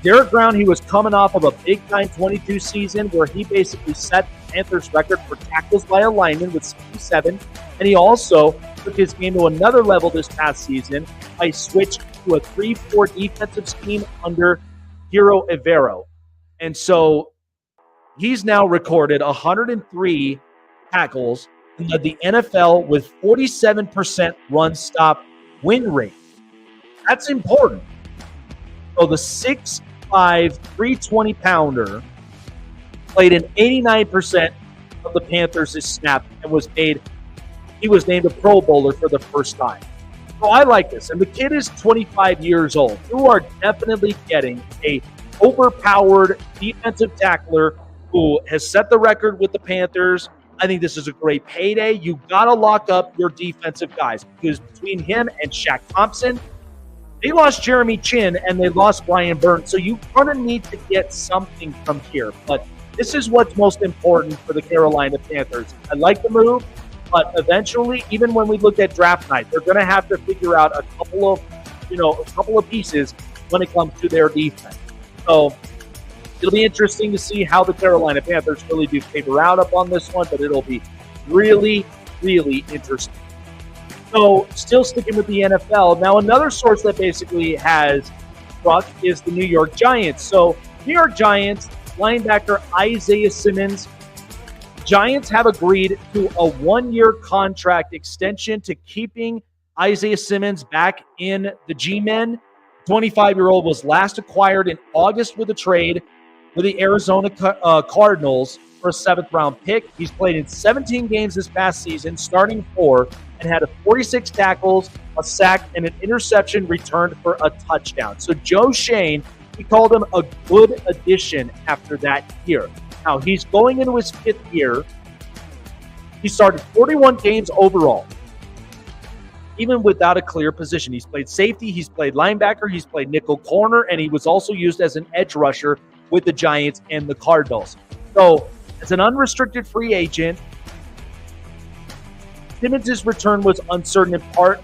Derek Brown, he was coming off of a big-time 22 season where he basically set the Panthers' record for tackles by a lineman with 67, and he also took his game to another level this past season by switching to a 3-4 defensive scheme under Hiro Evero. And so he's now recorded 103 tackles and led the NFL with 47% run-stop win rate. That's important. So the 6'5", 320-pounder played in 89% of the Panthers' snaps and he was named a Pro Bowler for the first time. So I like this. And the kid is 25 years old. You are definitely getting a overpowered defensive tackler who has set the record with the Panthers. I think this is a great payday. You got to lock up your defensive guys because between him and Shaq Thompson, they lost Jeremy Chin and they lost Brian Burns. So you're going to need to get something from here. But this is what's most important for the Carolina Panthers. I like the move, but eventually, even when we look at draft night, they're going to have to figure out a couple of pieces when it comes to their defense. So it'll be interesting to see how the Carolina Panthers really do figure out up on this one, but it'll be really, really interesting. So still sticking with the NFL. Now, another source that basically has struck is the New York Giants. So New York Giants linebacker Isaiah Simmons, Giants have agreed to a 1-year contract extension to keeping Isaiah Simmons back in the G-Men. 25-year-old was last acquired in August with a trade with the Arizona Cardinals for a 7th-round pick. He's played in 17 games this past season, starting 4, and had 46 tackles, a sack, and an interception returned for a touchdown. So Joe Shane, he called him a good addition after that year. Now, he's going into his 5th year. He started 41 games overall, even without a clear position. He's played safety, he's played linebacker, he's played nickel corner, and he was also used as an edge rusher with the Giants and the Cardinals. So, as an unrestricted free agent, Simmons' return was uncertain in part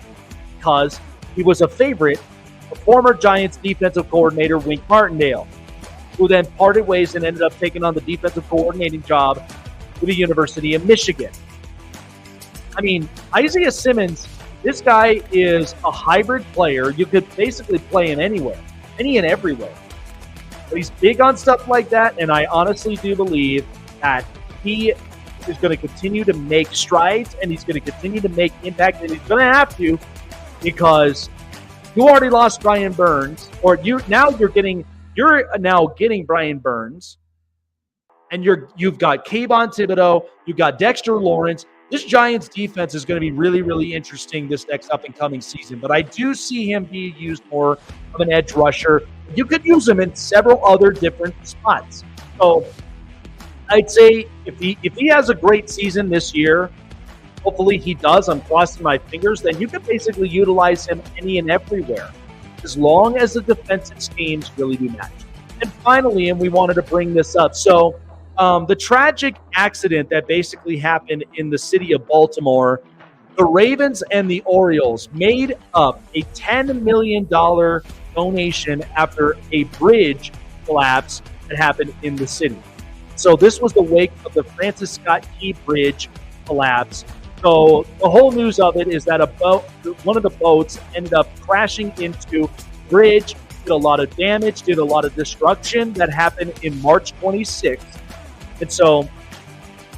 because he was a favorite of former Giants defensive coordinator Wink Martindale, who then parted ways and ended up taking on the defensive coordinating job with the University of Michigan. I mean, Isaiah Simmons This guy is a hybrid player. You could basically play in anywhere, any and everywhere. But he's big on stuff like that, and I honestly do believe that he is going to continue to make strides, and he's going to continue to make impact, and he's going to have to, because you already lost Brian Burns, or you're now getting Brian Burns, and you've got Kayvon Thibodeau, you've got Dexter Lawrence. This Giants defense is going to be really, really interesting this next up-and-coming season. But I do see him being used more of an edge rusher. You could use him in several other different spots. So I'd say if he has a great season this year, hopefully he does, I'm crossing my fingers, then you could basically utilize him any and everywhere, as long as the defensive schemes really do match. And finally, and we wanted to bring this up, so the tragic accident that basically happened in the city of Baltimore, the Ravens and the Orioles made up a $10 million donation after a bridge collapse that happened in the city. So this was the wake of the Francis Scott Key Bridge collapse. So the whole news of it is that one of the boats ended up crashing into the bridge, did a lot of damage, did a lot of destruction. That happened in March 26th. And so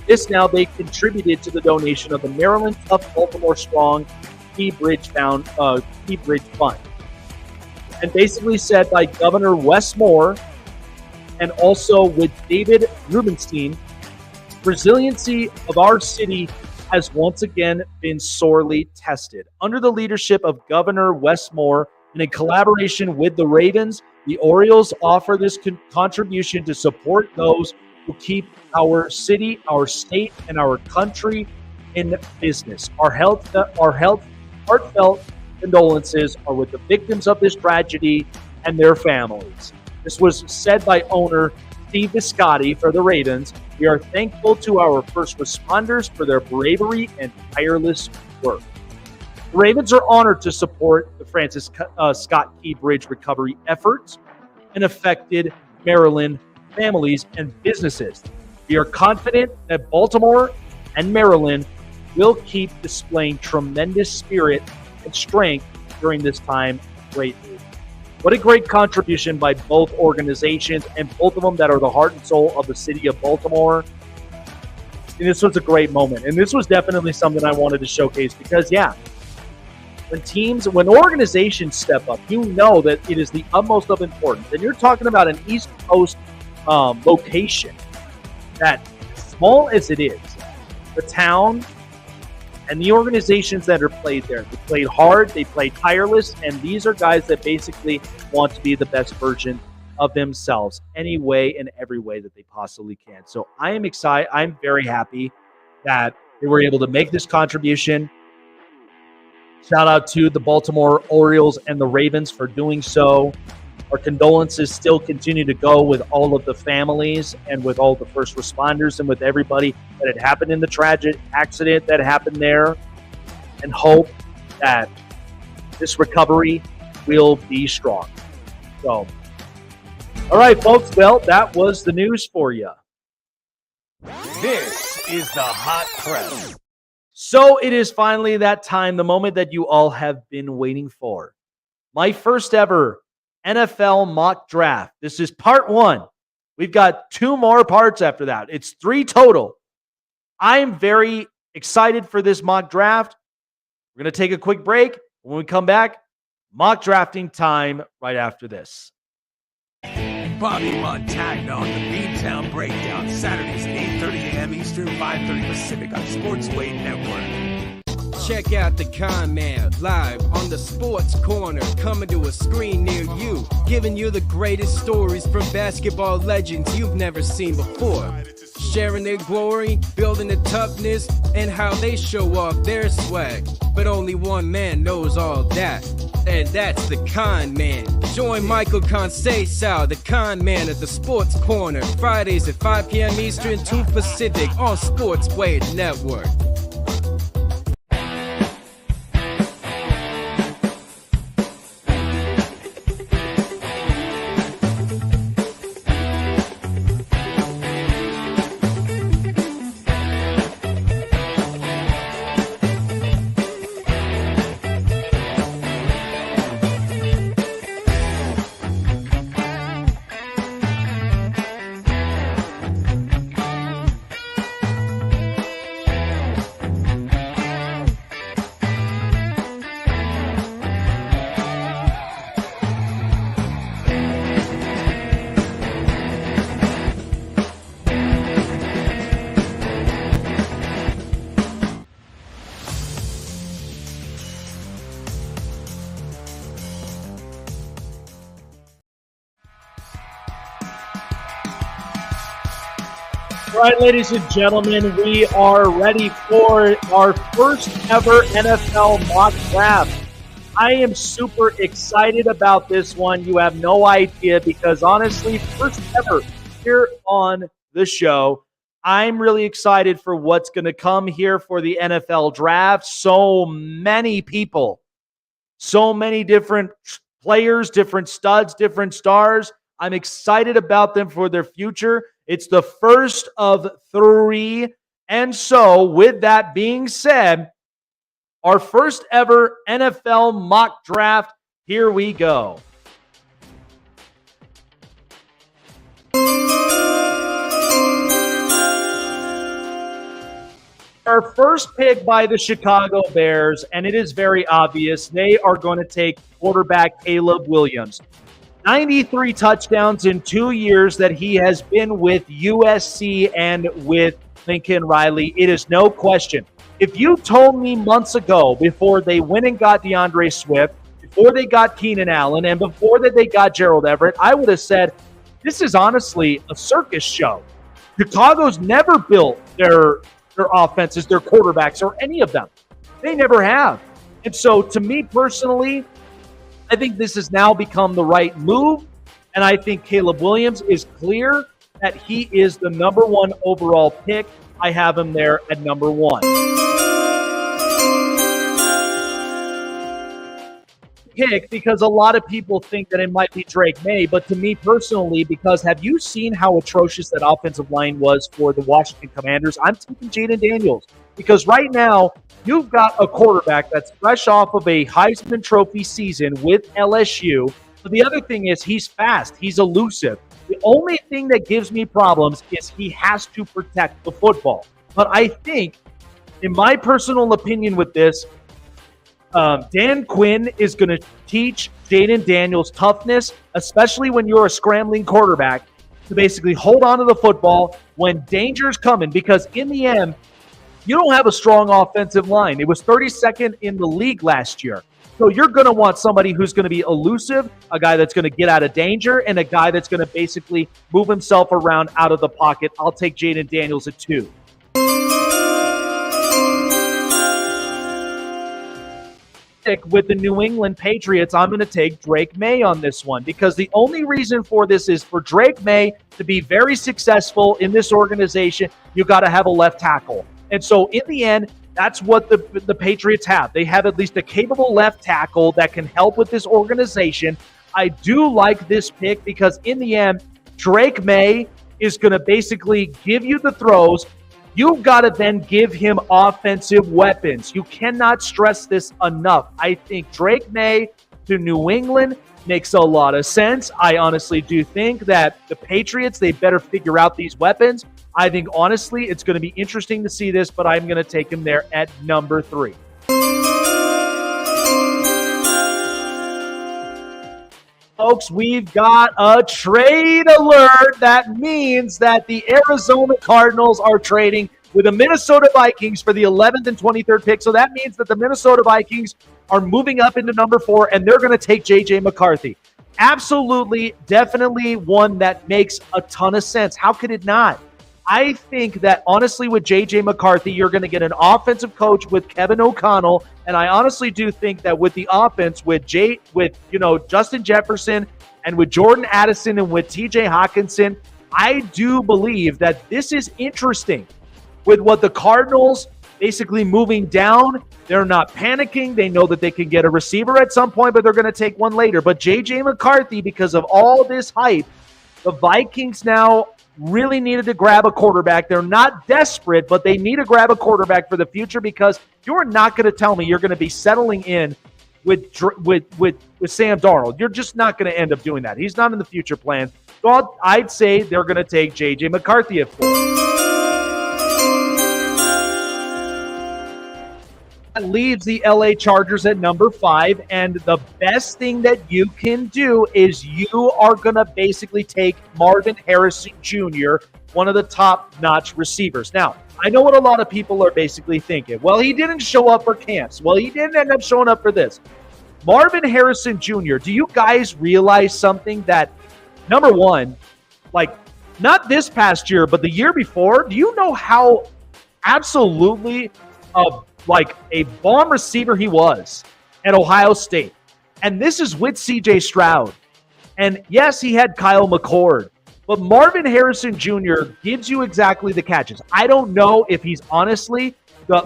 they contributed to the donation of the Maryland Tough Baltimore Strong Key Bridge Fund. And basically said by Governor Wes Moore and also with David Rubenstein, resiliency of our city has once again been sorely tested. Under the leadership of Governor Wes Moore and in collaboration with the Ravens, the Orioles offer this contribution to support those who keep our city, our state, and our country in business. Our heartfelt condolences are with the victims of this tragedy and their families. This was said by owner Steve Biscotti for the Ravens. We are thankful to our first responders for their bravery and tireless work. The Ravens are honored to support the Francis Scott Key Bridge recovery efforts and affected Maryland families and businesses. We are confident that Baltimore and Maryland will keep displaying tremendous spirit and strength during this time greatly. What a great contribution by both organizations, and both of them that are the heart and soul of the city of Baltimore. And this was a great moment. And this was definitely something I wanted to showcase because, when organizations step up, you know that it is the utmost of importance. And you're talking about an East Coast location that, small as it is, the town and the organizations that are played there, they played hard, they played tireless, and these are guys that basically want to be the best version of themselves any way and every way that they possibly can. So I am excited. I'm very happy that they were able to make this contribution. Shout out to the Baltimore Orioles and the Ravens for doing so. Our condolences still continue to go with all of the families and with all the first responders and with everybody that had happened in the tragic accident that happened there, and hope that this recovery will be strong. So, all right, folks. Well, that was the news for you. This is the Hot Press. So it is finally that time, the moment that you all have been waiting for. My first ever NFL mock draft. This is part 1. We've got 2 more parts after that. It's 3 total. I am very excited for this mock draft. We're going to take a quick break. When we come back, mock drafting time right after this. Bobby Montagna on the B-Town Breakdown, Saturdays at 8:30 a.m. Eastern, 5:30 Pacific on Sportsway Network. Check out the Con Man live on the Sports Corner, coming to a screen near you, giving you the greatest stories from basketball legends you've never seen before. Sharing their glory, building the toughness, and how they show off their swag. But only one man knows all that, and that's the Con Man. Join Michael Conceição, the Con Man, at the Sports Corner, Fridays at 5 p.m. Eastern, 2 Pacific on Sportsway Network. All right, ladies and gentlemen, we are ready for our first ever NFL mock draft. I am super excited about this one. You have no idea because honestly, first ever here on the show. I'm really excited for what's going to come here for the NFL draft. So many people, so many different players, different studs, different stars. I'm excited about them for their future. It's the first of 3. And so, with that being said, our first ever NFL mock draft. Here we go. Our first pick by the Chicago Bears, and it is very obvious, they are going to take quarterback Caleb Williams. 93 touchdowns in 2 years that he has been with USC and with Lincoln Riley. It is no question. If you told me months ago, before they went and got DeAndre Swift, before they got Keenan Allen, and before that they got Gerald Everett, I would have said, this is honestly a circus show. Chicago's never built their offenses, their quarterbacks, or any of them. They never have. And so, to me personally, I think this has now become the right move, and I think Caleb Williams is clear that he is the number 1 overall pick. I have him there at number 1. Pick because a lot of people think that it might be Drake May, but to me personally, because have you seen how atrocious that offensive line was for the Washington Commanders? I'm taking Jaden Daniels because right now you've got a quarterback that's fresh off of a Heisman Trophy season with LSU. But the other thing is he's fast, he's elusive. The only thing that gives me problems is he has to protect the football. But I think, in my personal opinion with this, Dan Quinn is going to teach Jaden Daniels toughness, especially when you're a scrambling quarterback, to basically hold on to the football when danger's coming. Because in the end, you don't have a strong offensive line. It was 32nd in the league last year. So you're going to want somebody who's going to be elusive, a guy that's going to get out of danger, and a guy that's going to basically move himself around out of the pocket. I'll take Jaden Daniels at 2. With the New England Patriots, I'm going to take Drake May on this one because the only reason for this is for Drake May to be very successful in this organization, you got to have a left tackle. And so in the end, that's what the Patriots have. They have at least a capable left tackle that can help with this organization. I do like this pick because in the end, Drake May is going to basically give you the throws. You've got to then give him offensive weapons. You cannot stress this enough. I think Drake May to New England makes a lot of sense. I honestly do think that the Patriots, they better figure out these weapons. I think, honestly, it's going to be interesting to see this, but I'm going to take him there at number 3. Folks, we've got a trade alert. That means that the Arizona Cardinals are trading with the Minnesota Vikings for the 11th and 23rd pick. So that means that the Minnesota Vikings are moving up into number 4, and they're going to take J.J. McCarthy. Absolutely, definitely one that makes a ton of sense. How could it not? I think that, honestly, with J.J. McCarthy, you're going to get an offensive coach with Kevin O'Connell, and I honestly do think that with the offense, with Justin Jefferson and with Jordan Addison and with T.J. Hawkinson, I do believe that this is interesting. With what the Cardinals basically moving down, they're not panicking. They know that they can get a receiver at some point, but they're going to take one later. But J.J. McCarthy, because of all this hype, the Vikings now really needed to grab a quarterback. They're not desperate, but they need to grab a quarterback for the future because you're not going to tell me you're going to be settling in with Sam Darnold. You're just not going to end up doing that. He's not in the future plans. So I'd say they're going to take J.J. McCarthy at 4. That leaves the LA Chargers at number 5, and the best thing that you can do is you are going to basically take Marvin Harrison Jr., one of the top-notch receivers. Now, I know what a lot of people are basically thinking. Well, he didn't show up for camps. Well, he didn't end up showing up for this. Marvin Harrison Jr., do you guys realize something that, number one, like, not this past year, but the year before, do you know how absolutely like a bomb receiver he was at Ohio State? And this is with C.J. Stroud. And yes, he had Kyle McCord, but Marvin Harrison Jr. gives you exactly the catches. I don't know if he's honestly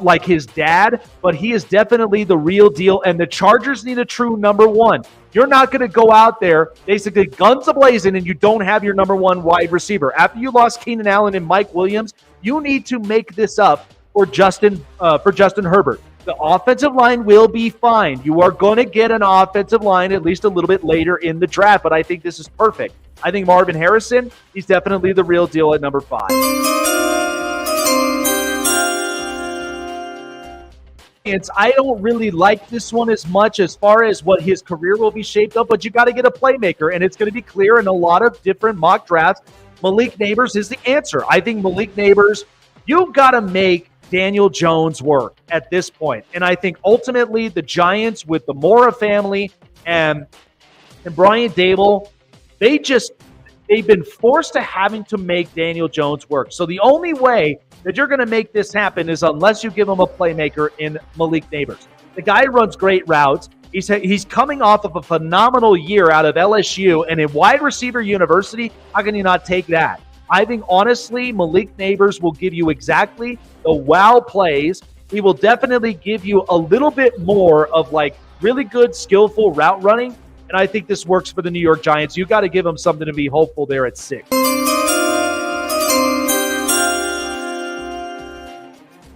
like his dad, but he is definitely the real deal, and the Chargers need a true number one. You're not going to go out there basically guns a-blazing and you don't have your number one wide receiver. After you lost Keenan Allen and Mike Williams, you need to make this up for Justin Herbert. The offensive line will be fine. You are going to get an offensive line at least a little bit later in the draft, but I think this is perfect. I think Marvin Harrison, he's definitely the real deal at number 5. I don't really like this one as much as far as what his career will be shaped up, but you got to get a playmaker, and it's going to be clear in a lot of different mock drafts. Malik Neighbors is the answer. I think Malik Neighbors, you've got to make Daniel Jones work at this point. And I think ultimately the Giants with the Mora family and Brian Dable, they've been forced to having to make Daniel Jones work. So the only way that you're going to make this happen is unless you give him a playmaker in Malik Neighbors. The guy runs great routes. He's coming off of a phenomenal year out of LSU, and in wide receiver university, how can you not take that? I think, honestly, Malik Neighbors will give you exactly the wow plays. He will definitely give you a little bit more of, like, really good, skillful route running, and I think this works for the New York Giants. You got to give them something to be hopeful there at 6.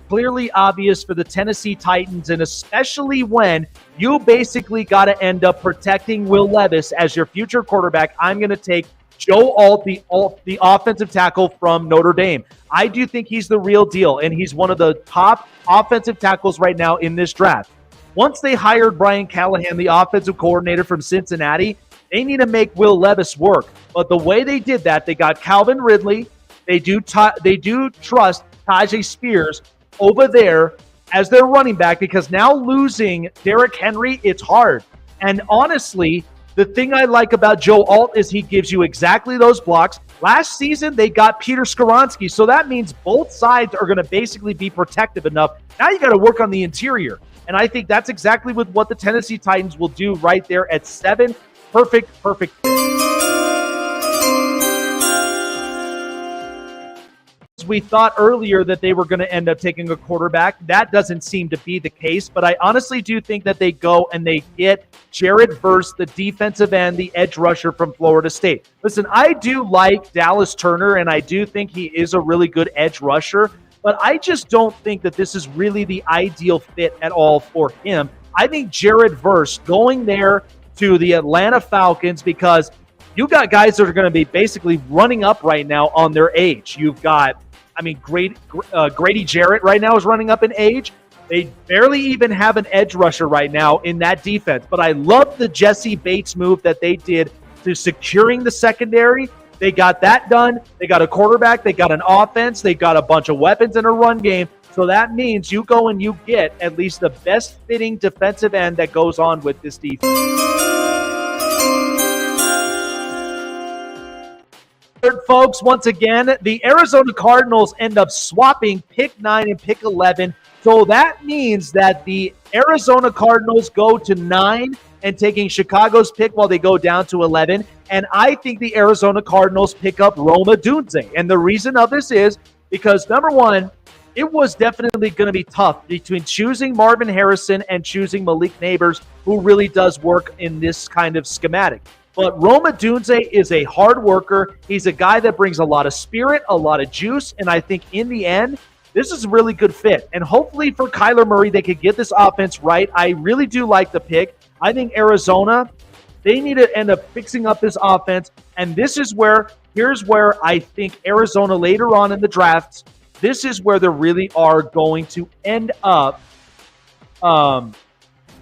Clearly obvious for the Tennessee Titans, and especially when you basically got to end up protecting Will Levis as your future quarterback, I'm going to take Joe Alt, the offensive tackle from Notre Dame. I do think he's the real deal, and he's one of the top offensive tackles right now in this draft. Once they hired Brian Callahan, the offensive coordinator from Cincinnati, they need to make Will Levis work. But the way they did that, they got Calvin Ridley. They do trust Tajay Spears over there as their running back, because now losing Derrick Henry, it's hard. And honestly, the thing I like about Joe Alt is he gives you exactly those blocks. Last season, they got Peter Skoronski, so that means both sides are going to basically be protective enough. Now you got to work on the interior. And I think that's exactly what the Tennessee Titans will do right there at 7. Perfect fit. We thought earlier that they were going to end up taking a quarterback. That doesn't seem to be the case, but I honestly do think that they go and they get Jared Verse, the defensive end, the edge rusher from Florida State. Listen, I do like Dallas Turner, and I do think he is a really good edge rusher, but I just don't think that this is really the ideal fit at all for him. I think Jared Verse going there to the Atlanta Falcons, because you got guys that are going to be basically running up right now on their age. You've got, Grady Jarrett right now is running up in age. They barely even have an edge rusher right now in that defense. But I love the Jesse Bates move that they did to securing the secondary. They got that done. They got a quarterback. They got an offense. They got a bunch of weapons in a run game. So that means you go and you get at least the best fitting defensive end that goes on with this defense. Folks, once again, the Arizona Cardinals end up swapping pick 9 and pick 11. So that means that the Arizona Cardinals go to 9 and taking Chicago's pick while they go down to 11. And I think the Arizona Cardinals pick up Rome Odunze. And the reason of this is because, number one, it was definitely going to be tough between choosing Marvin Harrison and choosing Malik Neighbors, who really does work in this kind of schematic. But Rome Odunze is a hard worker. He's a guy that brings a lot of spirit, a lot of juice, and I think in the end, this is a really good fit. And hopefully for Kyler Murray, they could get this offense right. I really do like the pick. I think Arizona, they need to end up fixing up this offense. And here's where I think Arizona later on in the drafts, this is where they really are going to end up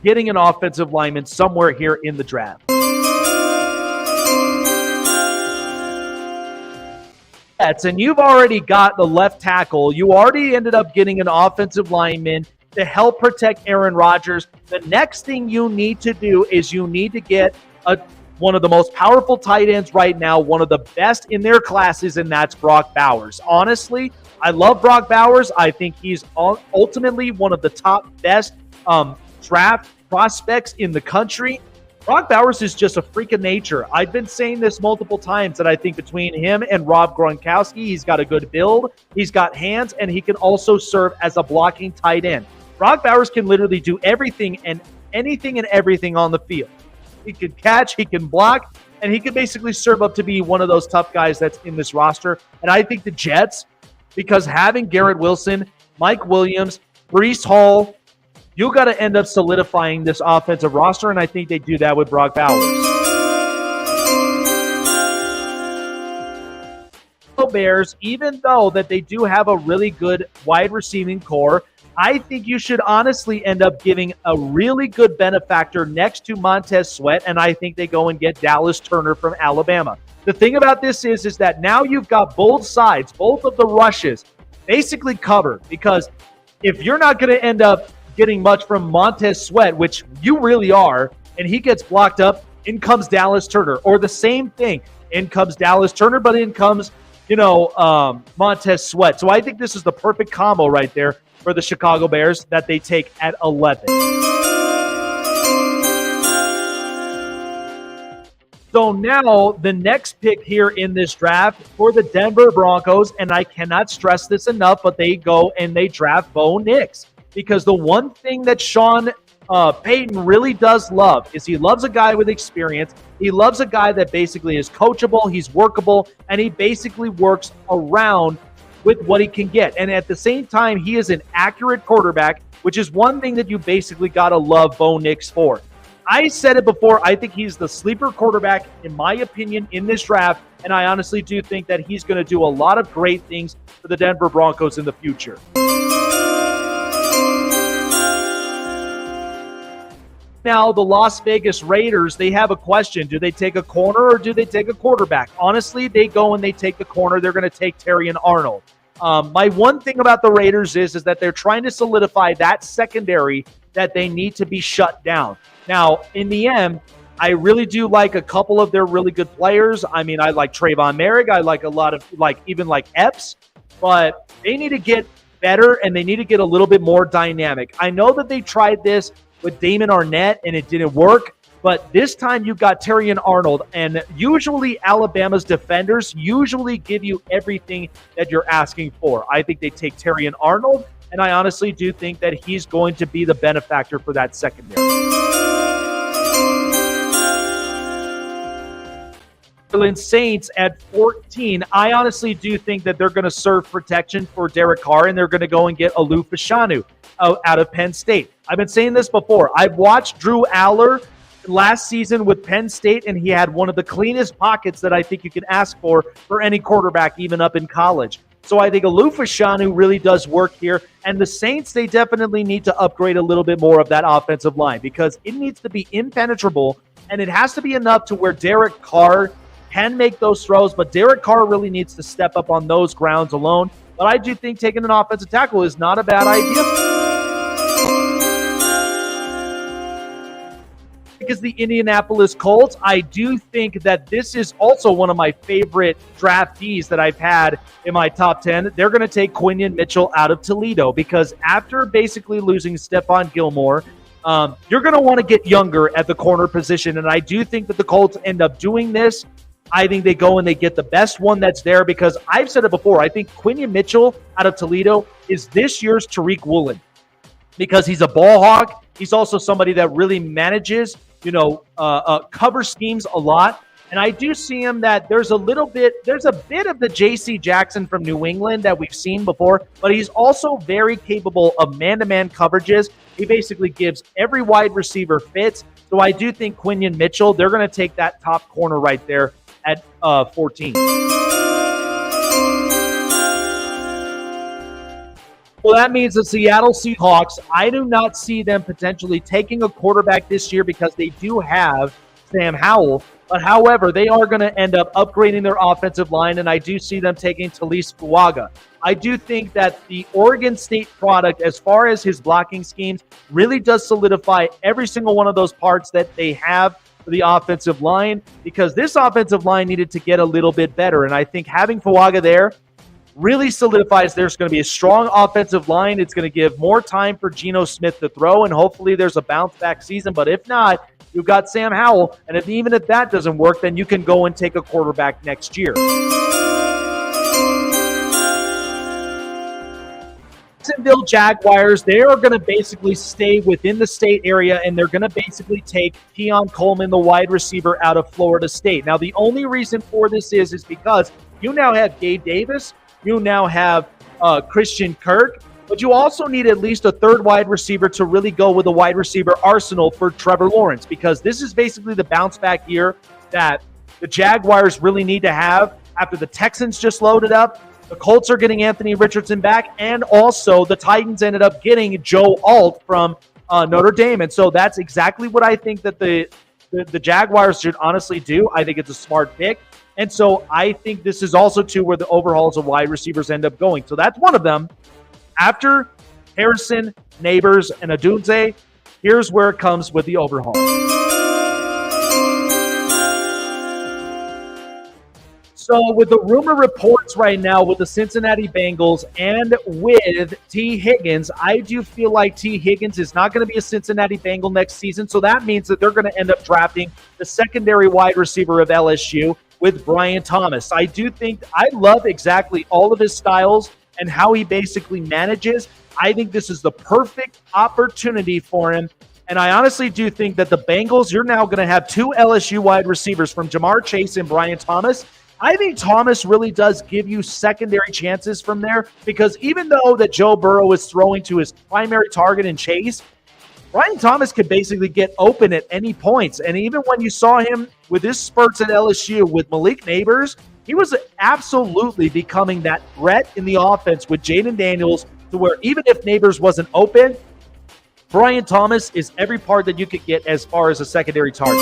getting an offensive lineman somewhere here in the draft. And you've already got the left tackle. You already ended up getting an offensive lineman to help protect Aaron Rodgers. The next thing you need to do is you need to get one of the most powerful tight ends right now, one of the best in their classes, and that's Brock Bowers. Honestly, I love Brock Bowers. I think he's ultimately one of the top best draft prospects in the country. Brock Bowers is just a freak of nature. I've been saying this multiple times that I think between him and Rob Gronkowski, he's got a good build, he's got hands, and he can also serve as a blocking tight end. Brock Bowers can literally do everything and anything and everything on the field. He can catch, he can block, and he can basically serve up to be one of those tough guys that's in this roster. And I think the Jets, because having Garrett Wilson, Mike Williams, Breece Hall, you got to end up solidifying this offensive roster, and I think they do that with Brock Bowers. The Bears, even though that they do have a really good wide receiving core, I think you should honestly end up giving a really good benefactor next to Montez Sweat, and I think they go and get Dallas Turner from Alabama. The thing about this is that now you've got both sides, both of the rushes, basically covered, because if you're not going to end up getting much from Montez Sweat, which you really are, and he gets blocked up, in comes Dallas Turner. Or the same thing, in comes Dallas Turner, but in comes, Montez Sweat. So I think this is the perfect combo right there for the Chicago Bears that they take at 11. So now the next pick here in this draft for the Denver Broncos, and I cannot stress this enough, but they go and they draft Bo Nix. Because the one thing that Sean Payton really does love is he loves a guy with experience. He loves a guy that basically is coachable, he's workable, and he basically works around with what he can get. And at the same time, he is an accurate quarterback, which is one thing that you basically got to love Bo Nix for. I said it before, I think he's the sleeper quarterback, in my opinion, in this draft, and I honestly do think that he's going to do a lot of great things for the Denver Broncos in the future. Now, the Las Vegas Raiders, they have a question. Do they take a corner or do they take a quarterback? Honestly, they go and they take the corner. They're going to take Terrion Arnold. My one thing about the Raiders is that they're trying to solidify that secondary that they need to be shut down. Now, in the end, I really do like a couple of their really good players. I mean, I like Trayvon Merrick. I like a lot of, even Epps. But they need to get better and they need to get a little bit more dynamic. I know that they tried this with Damon Arnett, and it didn't work. But this time you've got Terrion Arnold, and usually Alabama's defenders usually give you everything that you're asking for. I think they take Terrion Arnold, and I honestly do think that he's going to be the benefactor for that secondary. Saints at 14. I honestly do think that they're going to serve protection for Derek Carr, and they're going to go and get Alou Fashanu out of Penn State. I've been saying this before. I've watched Drew Aller last season with Penn State, and he had one of the cleanest pockets that I think you can ask for any quarterback, even up in college. So I think Alou Fashanu really does work here. And the Saints, they definitely need to upgrade a little bit more of that offensive line because it needs to be impenetrable, and it has to be enough to where Derek Carr can make those throws, but Derek Carr really needs to step up on those grounds alone. But I do think taking an offensive tackle is not a bad idea. Because the Indianapolis Colts, I do think that this is also one of my favorite draftees that I've had in my top 10. They're going to take Quinion Mitchell out of Toledo because after basically losing Stephon Gilmore, you're going to want to get younger at the corner position, and I do think that the Colts end up doing this. I think they go and they get the best one that's there because I've said it before. I think Quinion Mitchell out of Toledo is this year's Tariq Woolen because he's a ball hawk. He's also somebody that really manages, cover schemes a lot. And I do see him that there's a bit of the J.C. Jackson from New England that we've seen before, but he's also very capable of man-to-man coverages. He basically gives every wide receiver fits. So I do think Quinion Mitchell, they're going to take that top corner right there at 14. Well, that means the Seattle Seahawks, I do not see them potentially taking a quarterback this year because they do have Sam Howell. But however, they are going to end up upgrading their offensive line, and I do see them taking Talise Fuaga. I do think that the Oregon State product, as far as his blocking schemes, really does solidify every single one of those parts that they have for the offensive line because this offensive line needed to get a little bit better. And I think having Fuaga there really solidifies there's going to be a strong offensive line. It's going to give more time for Geno Smith to throw, and hopefully there's a bounce-back season. But if not, you've got Sam Howell, and even if that doesn't work, then you can go and take a quarterback next year. Jacksonville Jaguars, they are going to basically stay within the state area, and they're going to basically take Keon Coleman, the wide receiver, out of Florida State. Now, the only reason for this is because you now have Gabe Davis, you now have Christian Kirk, but you also need at least a third wide receiver to really go with the wide receiver arsenal for Trevor Lawrence, because this is basically the bounce-back year that the Jaguars really need to have after the Texans just loaded up. The Colts are getting Anthony Richardson back, and also the Titans ended up getting Joe Alt from Notre Dame. And so that's exactly what I think that the Jaguars should honestly do. I think it's a smart pick. And so I think this is also, too, where the overhauls of wide receivers end up going. So that's one of them. After Harrison, Neighbors, and Odunze, here's where it comes with the overhaul. So with the rumor reports right now with the Cincinnati Bengals and with T. Higgins, I do feel like T. Higgins is not going to be a Cincinnati Bengal next season. So that means that they're going to end up drafting the secondary wide receiver of LSU with Brian Thomas. I do think I love exactly all of his styles and how he basically manages. I think this is the perfect opportunity for him. And I honestly do think that the Bengals, you're now going to have two LSU wide receivers from Jamar Chase and Brian Thomas. I think Thomas really does give you secondary chances from there, because even though that Joe Burrow is throwing to his primary target in Chase, Brian Thomas could basically get open at any points. And even when you saw him with his spurts at LSU with Malik Neighbors, he was absolutely becoming that threat in the offense with Jaden Daniels, to where even if Neighbors wasn't open, Brian Thomas is every part that you could get as far as a secondary target.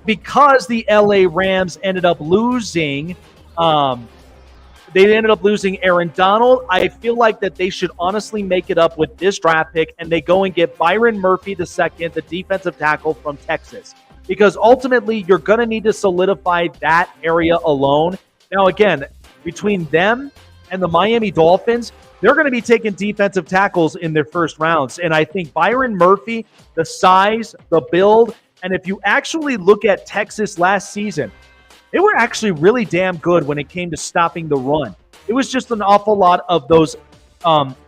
Because the LA Rams ended up losing, Aaron Donald. I feel like that they should honestly make it up with this draft pick, and they go and get Byron Murphy II, the defensive tackle from Texas. Because ultimately, you're going to need to solidify that area alone. Now, again, between them and the Miami Dolphins, they're going to be taking defensive tackles in their first rounds. And I think Byron Murphy, the size, the build, and if you actually look at Texas last season, they were actually really damn good when it came to stopping the run. It was just an awful lot of those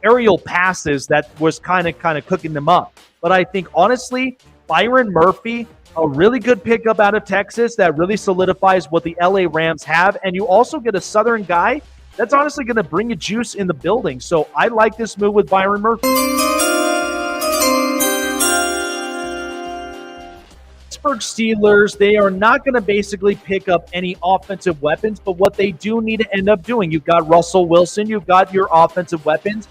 aerial passes that was kind of cooking them up. But I think, honestly, Byron Murphy, a really good pickup out of Texas that really solidifies what the LA Rams have. And you also get a Southern guy that's honestly going to bring you juice in the building. So I like this move with Byron Murphy. Pittsburgh Steelers, they are not going to basically pick up any offensive weapons, but what they do need to end up doing, you've got Russell Wilson, you've got your offensive weapons.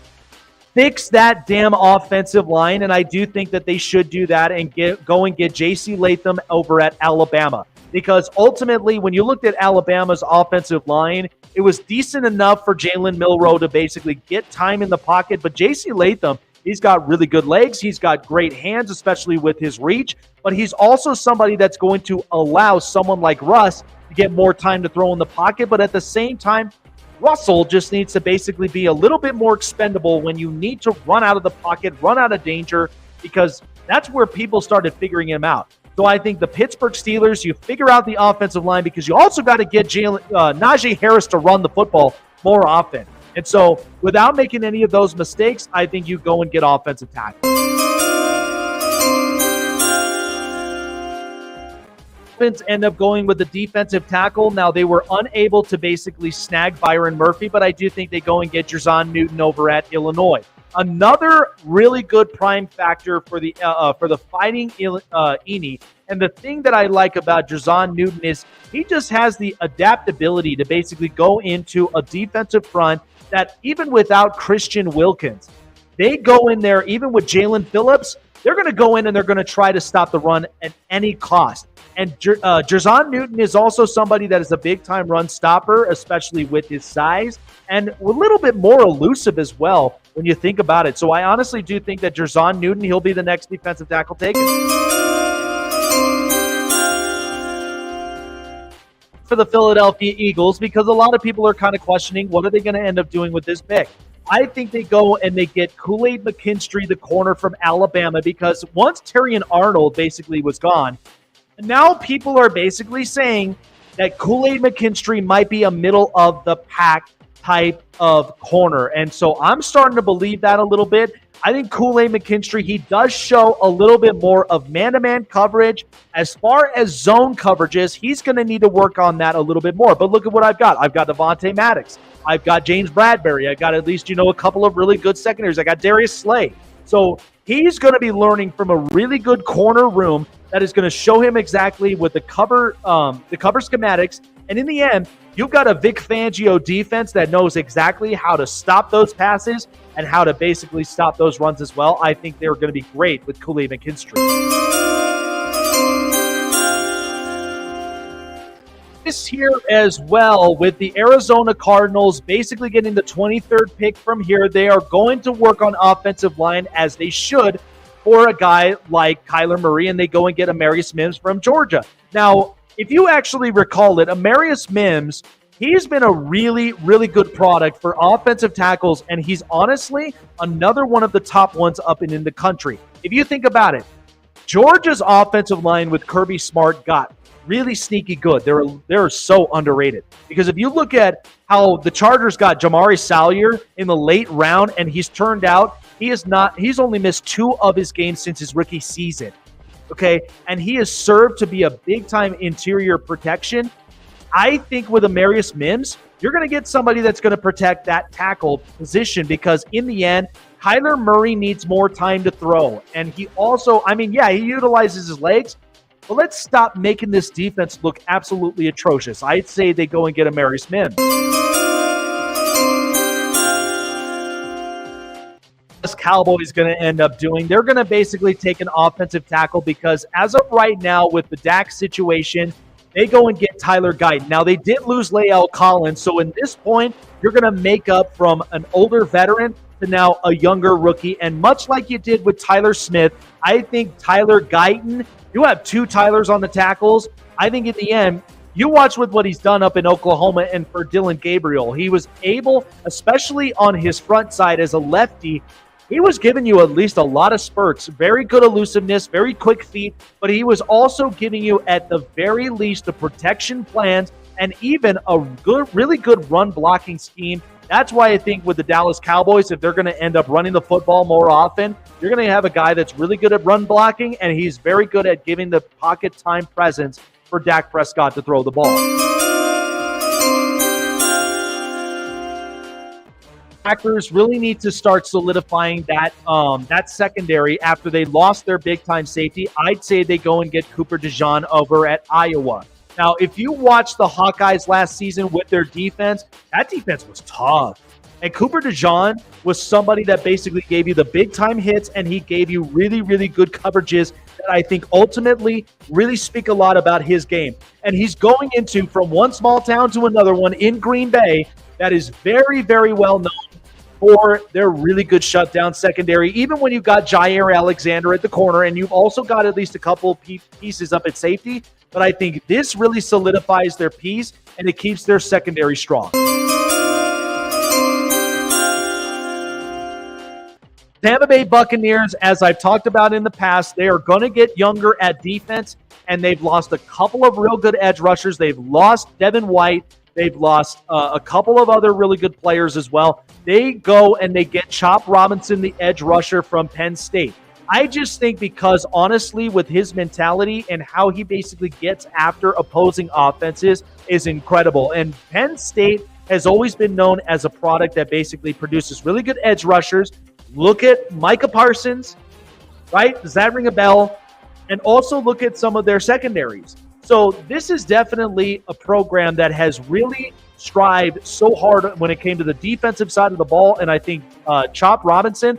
Fix that damn offensive line, and I do think that they should do that and go and get J.C. Latham over at Alabama. Because ultimately, when you looked at Alabama's offensive line, it was decent enough for Jalen Milroe to basically get time in the pocket, but J.C. Latham, he's got really good legs. He's got great hands, especially with his reach. But he's also somebody that's going to allow someone like Russ to get more time to throw in the pocket. But at the same time, Russell just needs to basically be a little bit more expendable when you need to run out of the pocket, run out of danger, because that's where people started figuring him out. So I think the Pittsburgh Steelers, you figure out the offensive line, because you also got to get Najee Harris to run the football more often. And so without making any of those mistakes, I think you go and get offensive tackle. End up going with the defensive tackle. Now, they were unable to basically snag Byron Murphy, but I do think they go and get Jerzon Newton over at Illinois. Another really good prime factor for the Fighting Eni. And the thing that I like about Jerzon Newton is he just has the adaptability to basically go into a defensive front that even without Christian Wilkins, they go in there, even with Jalen Phillips, they're going to go in and they're going to try to stop the run at any cost. And Jerzon Newton is also somebody that is a big-time run stopper, especially with his size, and a little bit more elusive as well when you think about it. So I honestly do think that Jerzon Newton, he'll be the next defensive tackle taken. For the Philadelphia Eagles, because a lot of people are kind of questioning what are they going to end up doing with this pick. I think they go and they get Kool-Aid McKinstry, the corner from Alabama, because once Terrion Arnold basically was gone, now people are basically saying that Kool-Aid McKinstry might be a middle-of-the-pack type of corner. And so I'm starting to believe that a little bit. I think Kool-Aid McKinstry, he does show a little bit more of man-to-man coverage. As far as zone coverages, he's going to need to work on that a little bit more. But look at what I've got. I've got Devontae Maddox. I've got James Bradbury. I've got at least, a couple of really good secondaries. I got Darius Slay. So he's going to be learning from a really good corner room that is going to show him exactly what the cover schematics. And in the end, you've got a Vic Fangio defense that knows exactly how to stop those passes and how to basically stop those runs as well. I think they're going to be great with Kool-Aid McKinstry. This here as well with the Arizona Cardinals basically getting the 23rd pick from here. They are going to work on offensive line as they should for a guy like Kyler Murray, and they go and get Amarius Mims from Georgia. Now, if you actually recall it, Amarius Mims, he's been a really, really good product for offensive tackles, and he's honestly another one of the top ones up and in the country. If you think about it, Georgia's offensive line with Kirby Smart got really sneaky good. They're so underrated. Because if you look at how the Chargers got Jamari Salyer in the late round, and he's turned out, he's only missed 2 of his games since his rookie season. Okay, and he has served to be a big-time interior protection. I think with Amarius Mims, you're going to get somebody that's going to protect that tackle position because in the end, Kyler Murray needs more time to throw. And he also, he utilizes his legs, but let's stop making this defense look absolutely atrocious. I'd say they go and get Amarius Mims. Cowboys going to end up doing. They're going to basically take an offensive tackle because as of right now with the Dak situation, they go and get Tyler Guyton. Now, they did lose Lael Collins, so in this point, you're going to make up from an older veteran to now a younger rookie. And much like you did with Tyler Smith, I think Tyler Guyton, you have 2 Tylers on the tackles. I think in the end, you watch with what he's done up in Oklahoma and for Dylan Gabriel. He was able, especially on his front side as a lefty, he was giving you at least a lot of spurts, very good elusiveness, very quick feet, but he was also giving you at the very least the protection plans and even a really good run blocking scheme. That's why I think with the Dallas Cowboys, if they're going to end up running the football more often, you're going to have a guy that's really good at run blocking, and he's very good at giving the pocket time presence for Dak Prescott to throw the ball. Packers really need to start solidifying that secondary after they lost their big-time safety. I'd say they go and get Cooper DeJean over at Iowa. Now, if you watch the Hawkeyes last season with their defense, that defense was tough. And Cooper DeJean was somebody that basically gave you the big-time hits, and he gave you really, really good coverages that I think ultimately really speak a lot about his game. And he's going into from one small town to another one in Green Bay that is very, very well known for their really good shutdown secondary, even when you've got Jair Alexander at the corner, and you've also got at least a couple pieces up at safety. But I think this really solidifies their piece, and it keeps their secondary strong. Tampa Bay Buccaneers, as I've talked about in the past, they are going to get younger at defense, and they've lost a couple of real good edge rushers. They've lost Devin White. They've lost a couple of other really good players as well. They go and they get Chop Robinson, the edge rusher from Penn State. I just think because, honestly, with his mentality and how he basically gets after opposing offenses is incredible. And Penn State has always been known as a product that basically produces really good edge rushers. Look at Micah Parsons, right? Does that ring a bell? And also look at some of their secondaries. So this is definitely a program that has really strived so hard when it came to the defensive side of the ball. And I think Chop Robinson,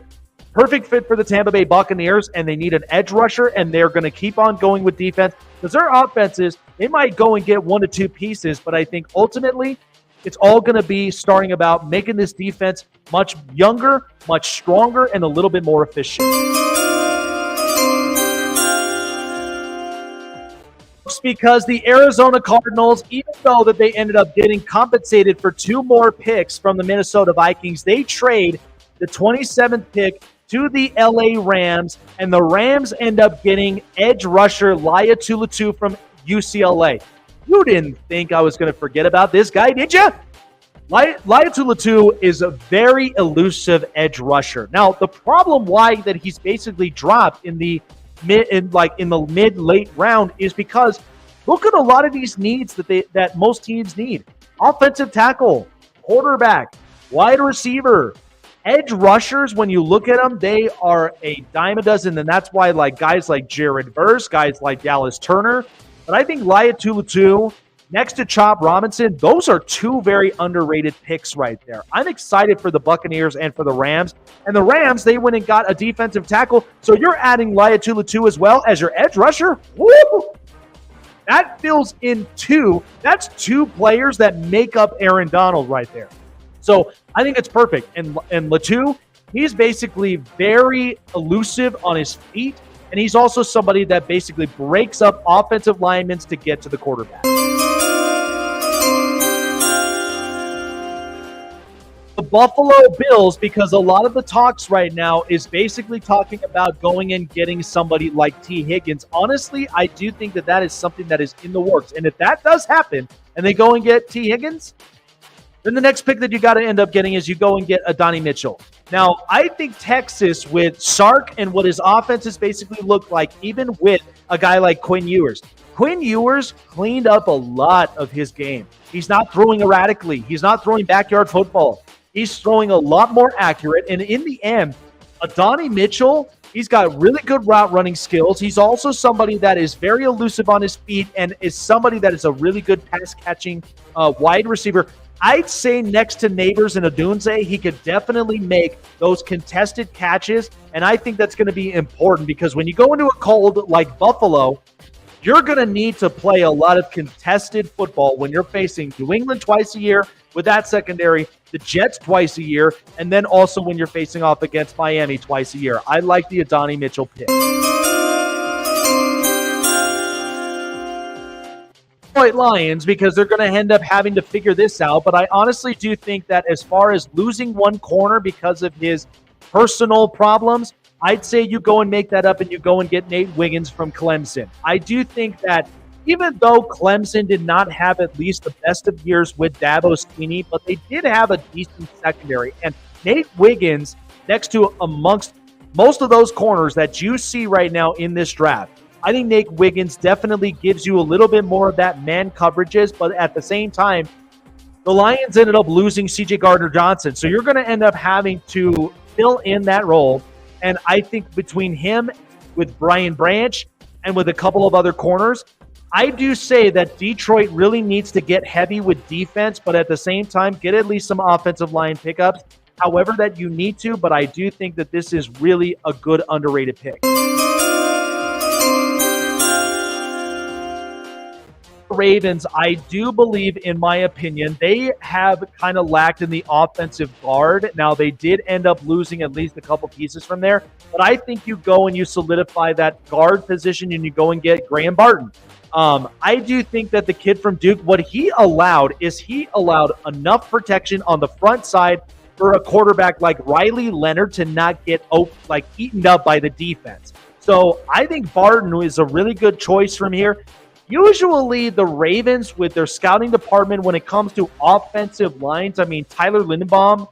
perfect fit for the Tampa Bay Buccaneers, and they need an edge rusher, and they're going to keep on going with defense because their offenses, they might go and get 1 to 2 pieces, but I think ultimately it's all going to be starting about making this defense much younger, much stronger, and a little bit more efficient. Because the Arizona Cardinals, even though that they ended up getting compensated for 2 more picks from the Minnesota Vikings, they trade the 27th pick to the LA Rams, and the Rams end up getting edge rusher Laiya Tulatu from UCLA. You didn't think I was going to forget about this guy, did you? Laiya Tulatu is a very elusive edge rusher. Now, the problem why that he's basically dropped in the mid-late round is because look at a lot of these needs that most teams need. Offensive tackle, quarterback, wide receiver, edge rushers, when you look at them, they are a dime a dozen, and that's why guys like Jared Verse, guys like Dallas Turner, but I think Laiya Tulatu next to Chop Robinson, those are 2 very underrated picks right there. I'm excited for the Buccaneers and for the Rams. And the Rams, they went and got a defensive tackle. So you're adding Laiya Tulatu as well as your edge rusher? Woo! That fills in 2. That's 2 players that make up Aaron Donald right there. So I think it's perfect. And Latu, he's basically very elusive on his feet. And he's also somebody that basically breaks up offensive linemen to get to the quarterback. The Buffalo Bills, because a lot of the talks right now is basically talking about going and getting somebody like T. Higgins. Honestly, I do think that is something that is in the works. And if that does happen and they go and get T. Higgins, then the next pick that you got to end up getting is you go and get Adonai Mitchell. Now, I think Texas with Sark and what his offenses basically look like, even with a guy like Quinn Ewers. Quinn Ewers cleaned up a lot of his game. He's not throwing erratically. He's not throwing backyard football. He's throwing a lot more accurate. And in the end, Adonai Mitchell, he's got really good route running skills. He's also somebody that is very elusive on his feet and is somebody that is a really good pass catching wide receiver. I'd say next to Neighbors and Odunze, he could definitely make those contested catches. And I think that's going to be important because when you go into a cold like Buffalo, you're going to need to play a lot of contested football when you're facing New England twice a year with that secondary, the Jets twice a year, and then also when you're facing off against Miami twice a year. I like the Adonai Mitchell pick. Detroit Lions, because they're going to end up having to figure this out, but I honestly do think that as far as losing one corner because of his personal problems, I'd say you go and make that up and you go and get Nate Wiggins from Clemson. I do think that even though Clemson did not have at least the best of years with Dabo Swinney, but they did have a decent secondary. And Nate Wiggins, next to amongst most of those corners that you see right now in this draft, I think Nate Wiggins definitely gives you a little bit more of that man coverages, but at the same time, the Lions ended up losing C.J. Gardner-Johnson. So you're going to end up having to fill in that role. And I think between him, with Brian Branch, and with a couple of other corners, I do say that Detroit really needs to get heavy with defense, but at the same time, get at least some offensive line pickups, however that you need to. But I do think that this is really a good underrated pick. Ravens, I do believe, in my opinion, they have kind of lacked in the offensive guard. Now, they did end up losing at least a couple pieces from there, but I think you go and you solidify that guard position and you go and get Graham Barton. I do think that the kid from Duke, what he allowed enough protection on the front side for a quarterback like Riley Leonard to not get eaten up by the defense. So I think Barton is a really good choice from here. Usually the Ravens, with their scouting department, when it comes to offensive lines, I mean, Tyler Linderbaum,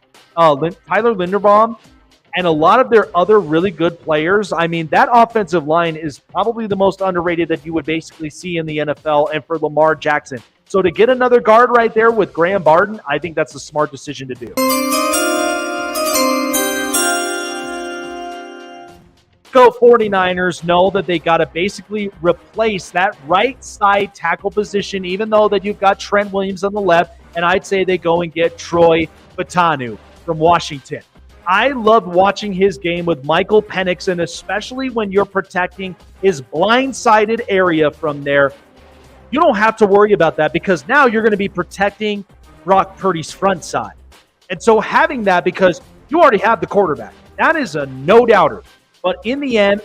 and a lot of their other really good players, I mean, that offensive line is probably the most underrated that you would basically see in the NFL and for Lamar Jackson. So to get another guard right there with Graham Barton, I think that's a smart decision to do. Go 49ers know that they got to basically replace that right side tackle position, even though that you've got Trent Williams on the left, and I'd say they go and get Troy Fautanu from Washington. I loved watching his game with Michael Penix, and especially when you're protecting his blindsided area from there. You don't have to worry about that because now you're going to be protecting Brock Purdy's front side. And so having that, because you already have the quarterback, that is a no-doubter. But in the end,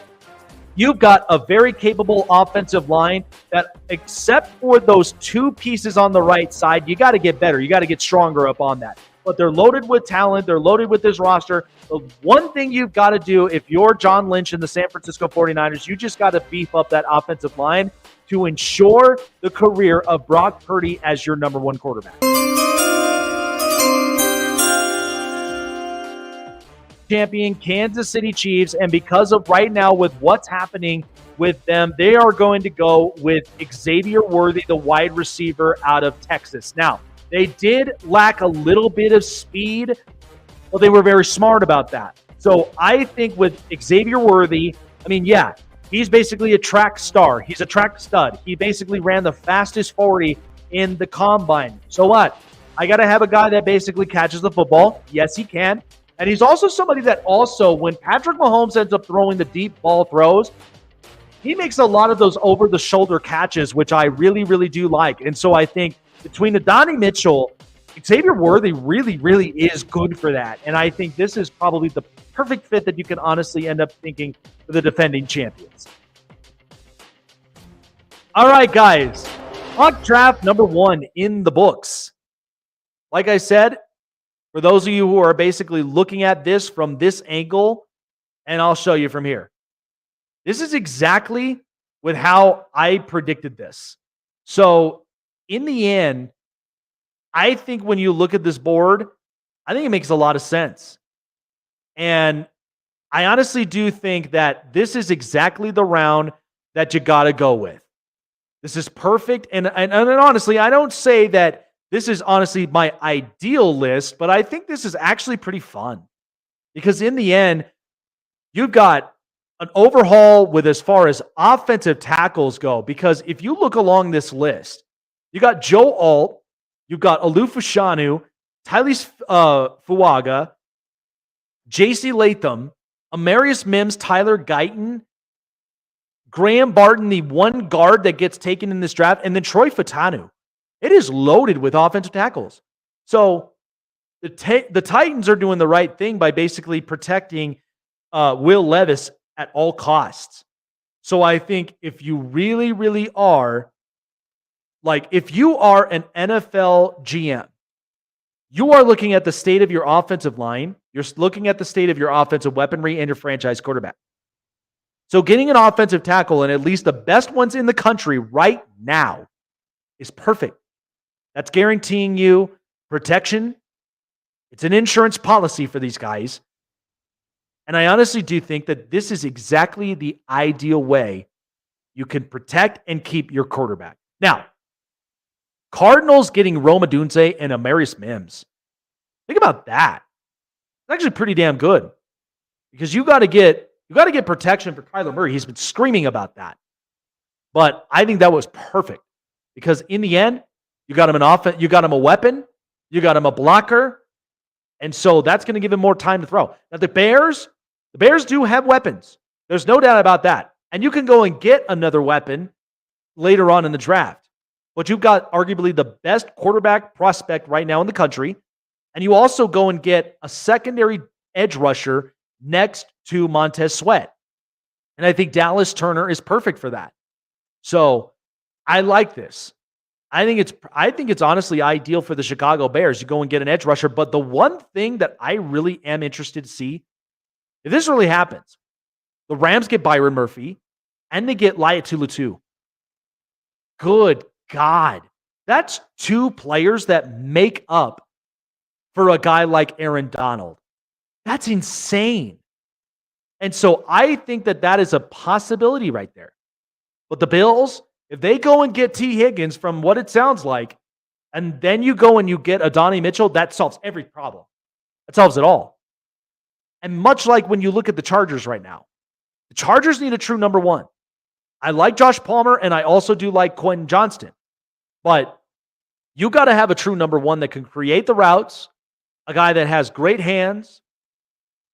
you've got a very capable offensive line that, except for those two pieces on the right side, you got to get better. You got to get stronger up on that. But they're loaded with talent. They're loaded with this roster. The one thing you've got to do if you're John Lynch and the San Francisco 49ers, you just got to beef up that offensive line to ensure the career of Brock Purdy as your number one quarterback. Champion Kansas City Chiefs, and because of right now with what's happening with them, they are going to go with Xavier Worthy, the wide receiver out of Texas. Now, they did lack a little bit of speed, but they were very smart about that. So I think with Xavier Worthy, he's basically a track star. He's a track stud. He basically ran the fastest 40 in the combine. So what? I got to have a guy that basically catches the football. Yes, he can. And he's also somebody that also, when Patrick Mahomes ends up throwing the deep ball throws, he makes a lot of those over-the-shoulder catches, which I really, really do like. And so I think between Adonai Mitchell, Xavier Worthy really, really is good for that. And I think this is probably the perfect fit that you can honestly end up thinking for the defending champions. All right, guys. Mock draft number 1 in the books. Like I said, for those of you who are basically looking at this from this angle, and I'll show you from here. This is exactly with how I predicted this. So in the end, I think when you look at this board, I think it makes a lot of sense. And I honestly do think that this is exactly the round that you got to go with. This is perfect. And honestly, I don't say that this is honestly my ideal list, but I think this is actually pretty fun. Because in the end, you've got an overhaul with as far as offensive tackles go. Because if you look along this list, you got Joe Alt, you've got Alou Fashanu, Tylis Fuaga, J.C. Latham, Amarius Mims, Tyler Guyton, Graham Barton, the one guard that gets taken in this draft, and then Troy Fatanu. It is loaded with offensive tackles. So the Titans are doing the right thing by basically protecting Will Levis at all costs. So I think if you really, really are, if you are an NFL GM, you are looking at the state of your offensive line, you're looking at the state of your offensive weaponry and your franchise quarterback. So getting an offensive tackle, and at least the best ones in the country right now, is perfect. That's guaranteeing you protection. It's an insurance policy for these guys. And I honestly do think that this is exactly the ideal way you can protect and keep your quarterback. Now, Cardinals getting Rome Odunze and Amarius Mims. Think about that. It's actually pretty damn good. Because you got to get protection for Kyler Murray. He's been screaming about that. But I think that was perfect. Because in the end, you got him an offense, you got him a weapon, you got him a blocker, and so that's going to give him more time to throw. Now the Bears do have weapons. There's no doubt about that. And you can go and get another weapon later on in the draft. But you've got arguably the best quarterback prospect right now in the country, and you also go and get a secondary edge rusher next to Montez Sweat. And I think Dallas Turner is perfect for that. So I like this. I think it's honestly ideal for the Chicago Bears. You go and get an edge rusher. But the one thing that I really am interested to see, if this really happens, the Rams get Byron Murphy and they get Laiatu. Good God. That's 2 players that make up for a guy like Aaron Donald. That's insane. And so I think that is a possibility right there. But the Bills, if they go and get T. Higgins from what it sounds like, and then you go and you get Adonai Mitchell, that solves every problem. That solves it all. And much like when you look at the Chargers right now, the Chargers need a true number 1. I like Josh Palmer, and I also do like Quentin Johnston. But you got to have a true number 1 that can create the routes, a guy that has great hands,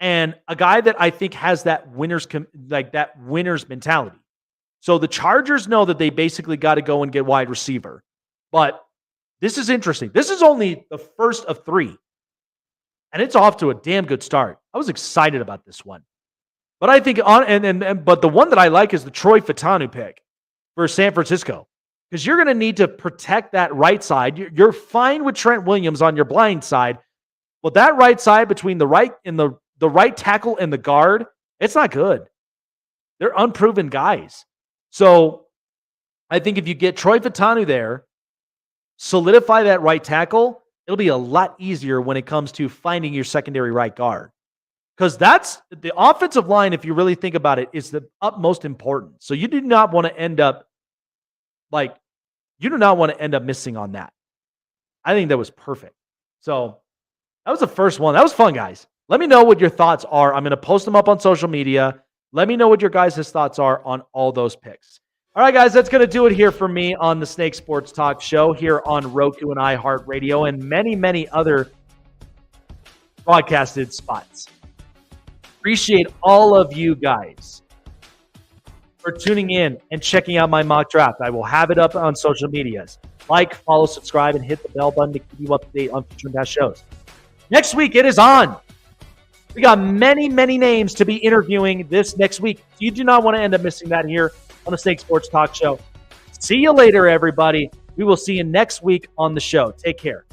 and a guy that I think has that winner's mentality. So the Chargers know that they basically got to go and get wide receiver. But this is interesting. This is only the first of 3. And it's off to a damn good start. I was excited about this one. But I think but the one that I like is the Troy Fautanu pick for San Francisco. Because you're going to need to protect that right side. You're fine with Trent Williams on your blind side. But that right side between the right and the right tackle and the guard, it's not good. They're unproven guys. So I think if you get Troy Fautanu there, solidify that right tackle, it'll be a lot easier when it comes to finding your secondary right guard. Because that's the offensive line, if you really think about it, is the utmost important. So you do not want to end up missing on that. I think that was perfect. So that was the first one. That was fun, guys. Let me know what your thoughts are. I'm going to post them up on social media. Let me know what your guys' thoughts are on all those picks. All right, guys, that's going to do it here for me on the Snake Sports Talk Show here on Roku and iHeartRadio and many, many other broadcasted spots. Appreciate all of you guys for tuning in and checking out my mock draft. I will have it up on social medias. Like, follow, subscribe, and hit the bell button to keep you up to date on future past shows. Next week, it is on. We got many, many names to be interviewing this next week. You do not want to end up missing that here on the Snake Sports Talk Show. See you later, everybody. We will see you next week on the show. Take care.